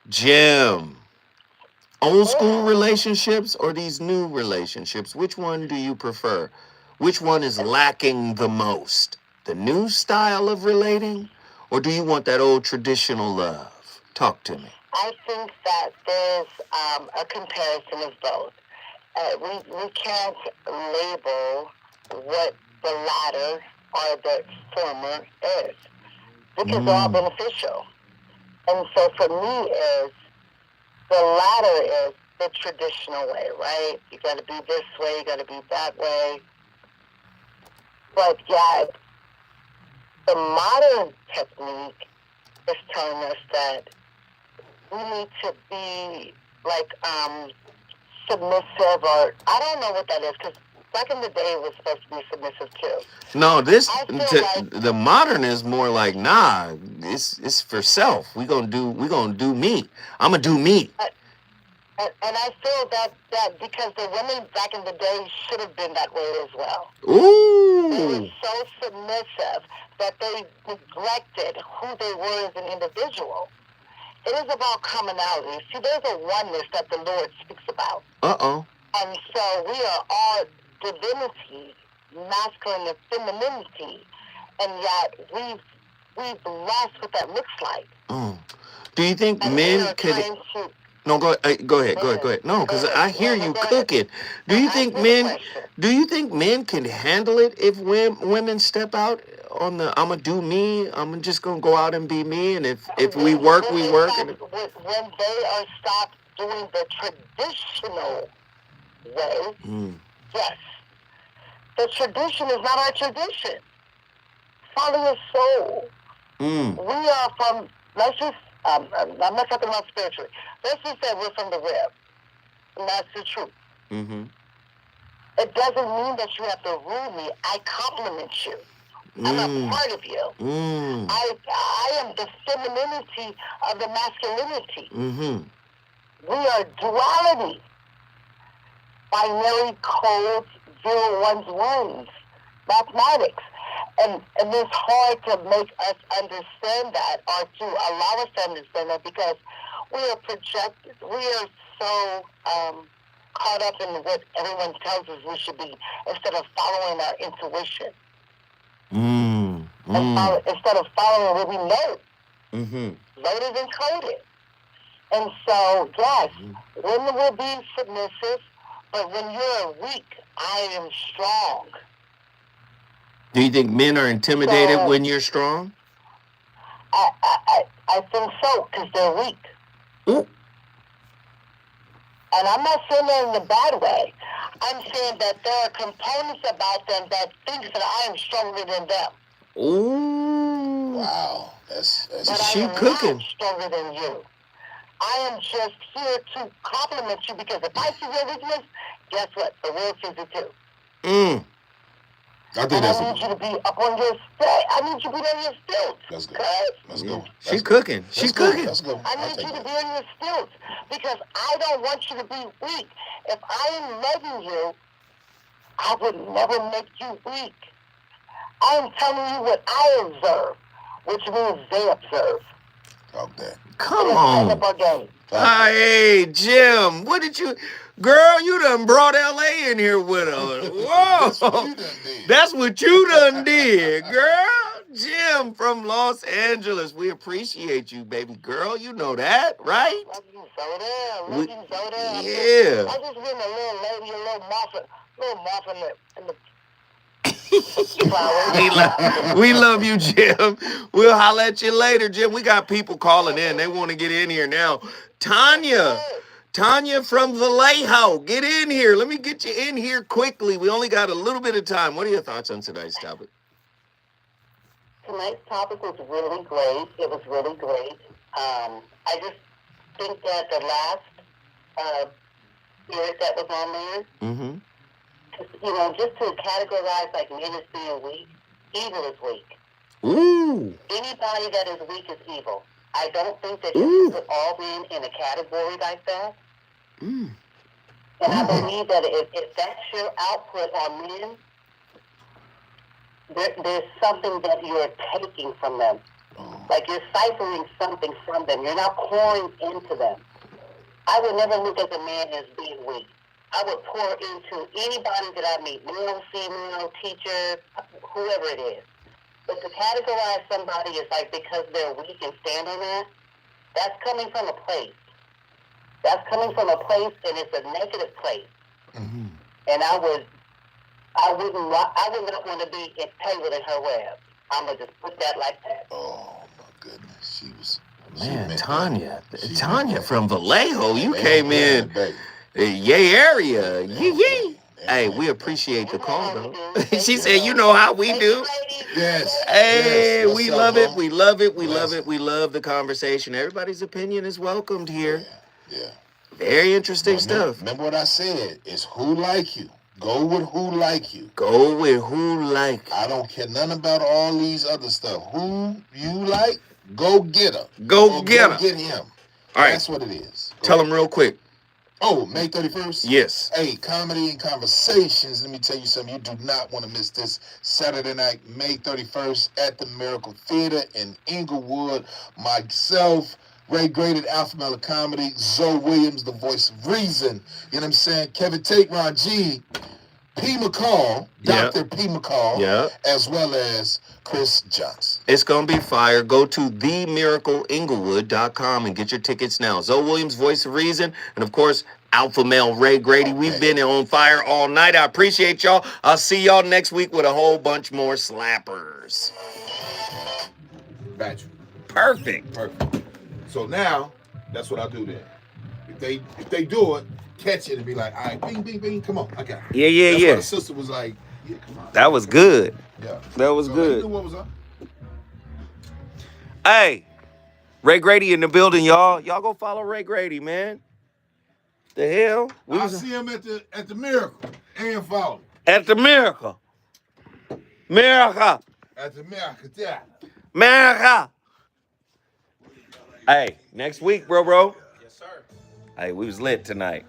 Jim, old school relationships or these new relationships? Which one do you prefer? Which one is lacking the most? The new style of relating, or do you want that old traditional love? Talk to me. I think that there's a comparison of both. We can't label what the latter or the former is, because they're all beneficial. And so for me, is the latter is the traditional way, right? You got to be this way, you got to be that way. But yet, the modern technique is telling us that we need to be like submissive, or I don't know what that is, because back in the day it was supposed to be submissive too. No, the modern is more like, nah, it's for self. We gonna do me. I'm gonna do me. And I feel that because the women back in the day should have been that way as well. Ooh. They were so submissive that they neglected who they were as an individual. It is about commonality. See, there's a oneness that the Lord speaks about. Uh-oh. And so we are all divinity, masculine and femininity, and yet we've lost what that looks like. Do you think men could... No, go ahead. No, because I hear you cooking. Do you think men can handle it if women step out on the "I'ma do me"? I'm just gonna go out and be me, and if we work, we work. When they are stopped doing the traditional way, yes, the tradition is not our tradition. Follow your soul. We are from. Let's just. I'm not talking about spiritually. Let's just say we're from the rib. And that's the truth. It doesn't mean that you have to rule me. I compliment you. I'm a part of you. I am the femininity of the masculinity. We are duality. Binary codes, 0, 1s, 1s. Mathematics. And it's hard to make us understand that, or to allow us to understand that, because we are projected. We are so caught up in what everyone tells us we should be, instead of following our intuition. Instead of following what we know. Loaded and coded. And so, yes, women will be submissive, but when you're weak, I am strong. Do you think men are intimidated when you're strong? I think so, because they're weak. Ooh. And I'm not saying that in a bad way. I'm saying that there are components about them that thinks that I am stronger than them. Ooh. Wow. That's but she I am cooking. Not stronger than you. I am just here to compliment you, because if I see your weakness, guess what? The world sees it too. I think that's. I need you to be up on your stilts. I need you to be on your stilts. That's good. That's good. She cooking. She cooking. That's good. I need you to be on your stilts, because I don't want you to be weak. If I am loving you, I would never make you weak. I am telling you what I observe, which means they observe. Talk that. Come on. Hey, Jim, what did you... Girl, you done brought L.A. in here with us. Whoa. That's what you done did, girl. Jim from Los Angeles. We appreciate you, baby girl. You know that, right? Love you, Zoda. Yeah. I just been a little lady, a little moth in the we love you, Jim. We'll holler at you later, Jim. We got people calling in. They want to get in here now. Tanya from Vallejo, get in here. Let me get you in here quickly. We only got a little bit of time. What are your thoughts on tonight's topic? Tonight's topic was really great. It was really great. I just think that the last spirit that was on there, just to categorize like men as being weak, evil is weak. Ooh. Anybody that is weak is evil. I don't think that you should put all men in a category like that. And I believe that if that's your output on men, there's something that you're taking from them. Like you're siphoning something from them. You're not pouring into them. I would never look at a man as being weak. I would pour into anybody that I meet, male, female, teacher, whoever it is. But to categorize somebody as like because they're weak and stand on that, that's coming from a place. That's coming from a place, and it's a negative place. Mm-hmm. And I would not want to be entangled in her web. I'm gonna just put that like that. Oh my goodness, she was. Man, Tanya from Vallejo, you came in, yay area, yee. Hey, we appreciate the call, though. She said, you know how we do. Yes. Hey, yes. We love it. We love it. We love it. We love the conversation. Everybody's opinion is welcomed here. Yeah. Very interesting stuff. Remember what I said? It's who like you. Go with who like you. Go with who like you. I don't care nothing about all these other stuff. Who you like, go get her. Go get her. Go get him. All right. That's what it is. Tell them real quick. Oh, May 31st? Yes. Hey, Comedy and Conversations. Let me tell you something. You do not want to miss this Saturday night, May 31st, at the Miracle Theater in Inglewood. Myself, Ray Graded, Alpha Male Comedy, Zoe Williams, the voice of reason. You know what I'm saying? Kevin Tate, Ron G, P. McCall, Dr. P. McCall, as well as Chris Johnson. It's going to be fire. Go to themiracleinglewood.com and get your tickets now. Zoe Williams, voice of reason, and of course, Alpha Male Ray Grady. We've been on fire all night. I appreciate y'all. I'll see y'all next week with a whole bunch more slappers. Got you. Perfect. So now, that's what I do then. If they do it, catch it and be like, all right, bing, bing, bing, come on, I got it. Yeah. That's why the sister was like, yeah, come on. That was good. Yeah. That was good. What was up? Hey, Ray Grady in the building, y'all. Y'all go follow Ray Grady, man. The hell? I'll see him at the Miracle and follow. At the Miracle. Miracle. At the Miracle, yeah. Miracle. Hey, next week, bro. Yes, sir. Hey, we was lit tonight.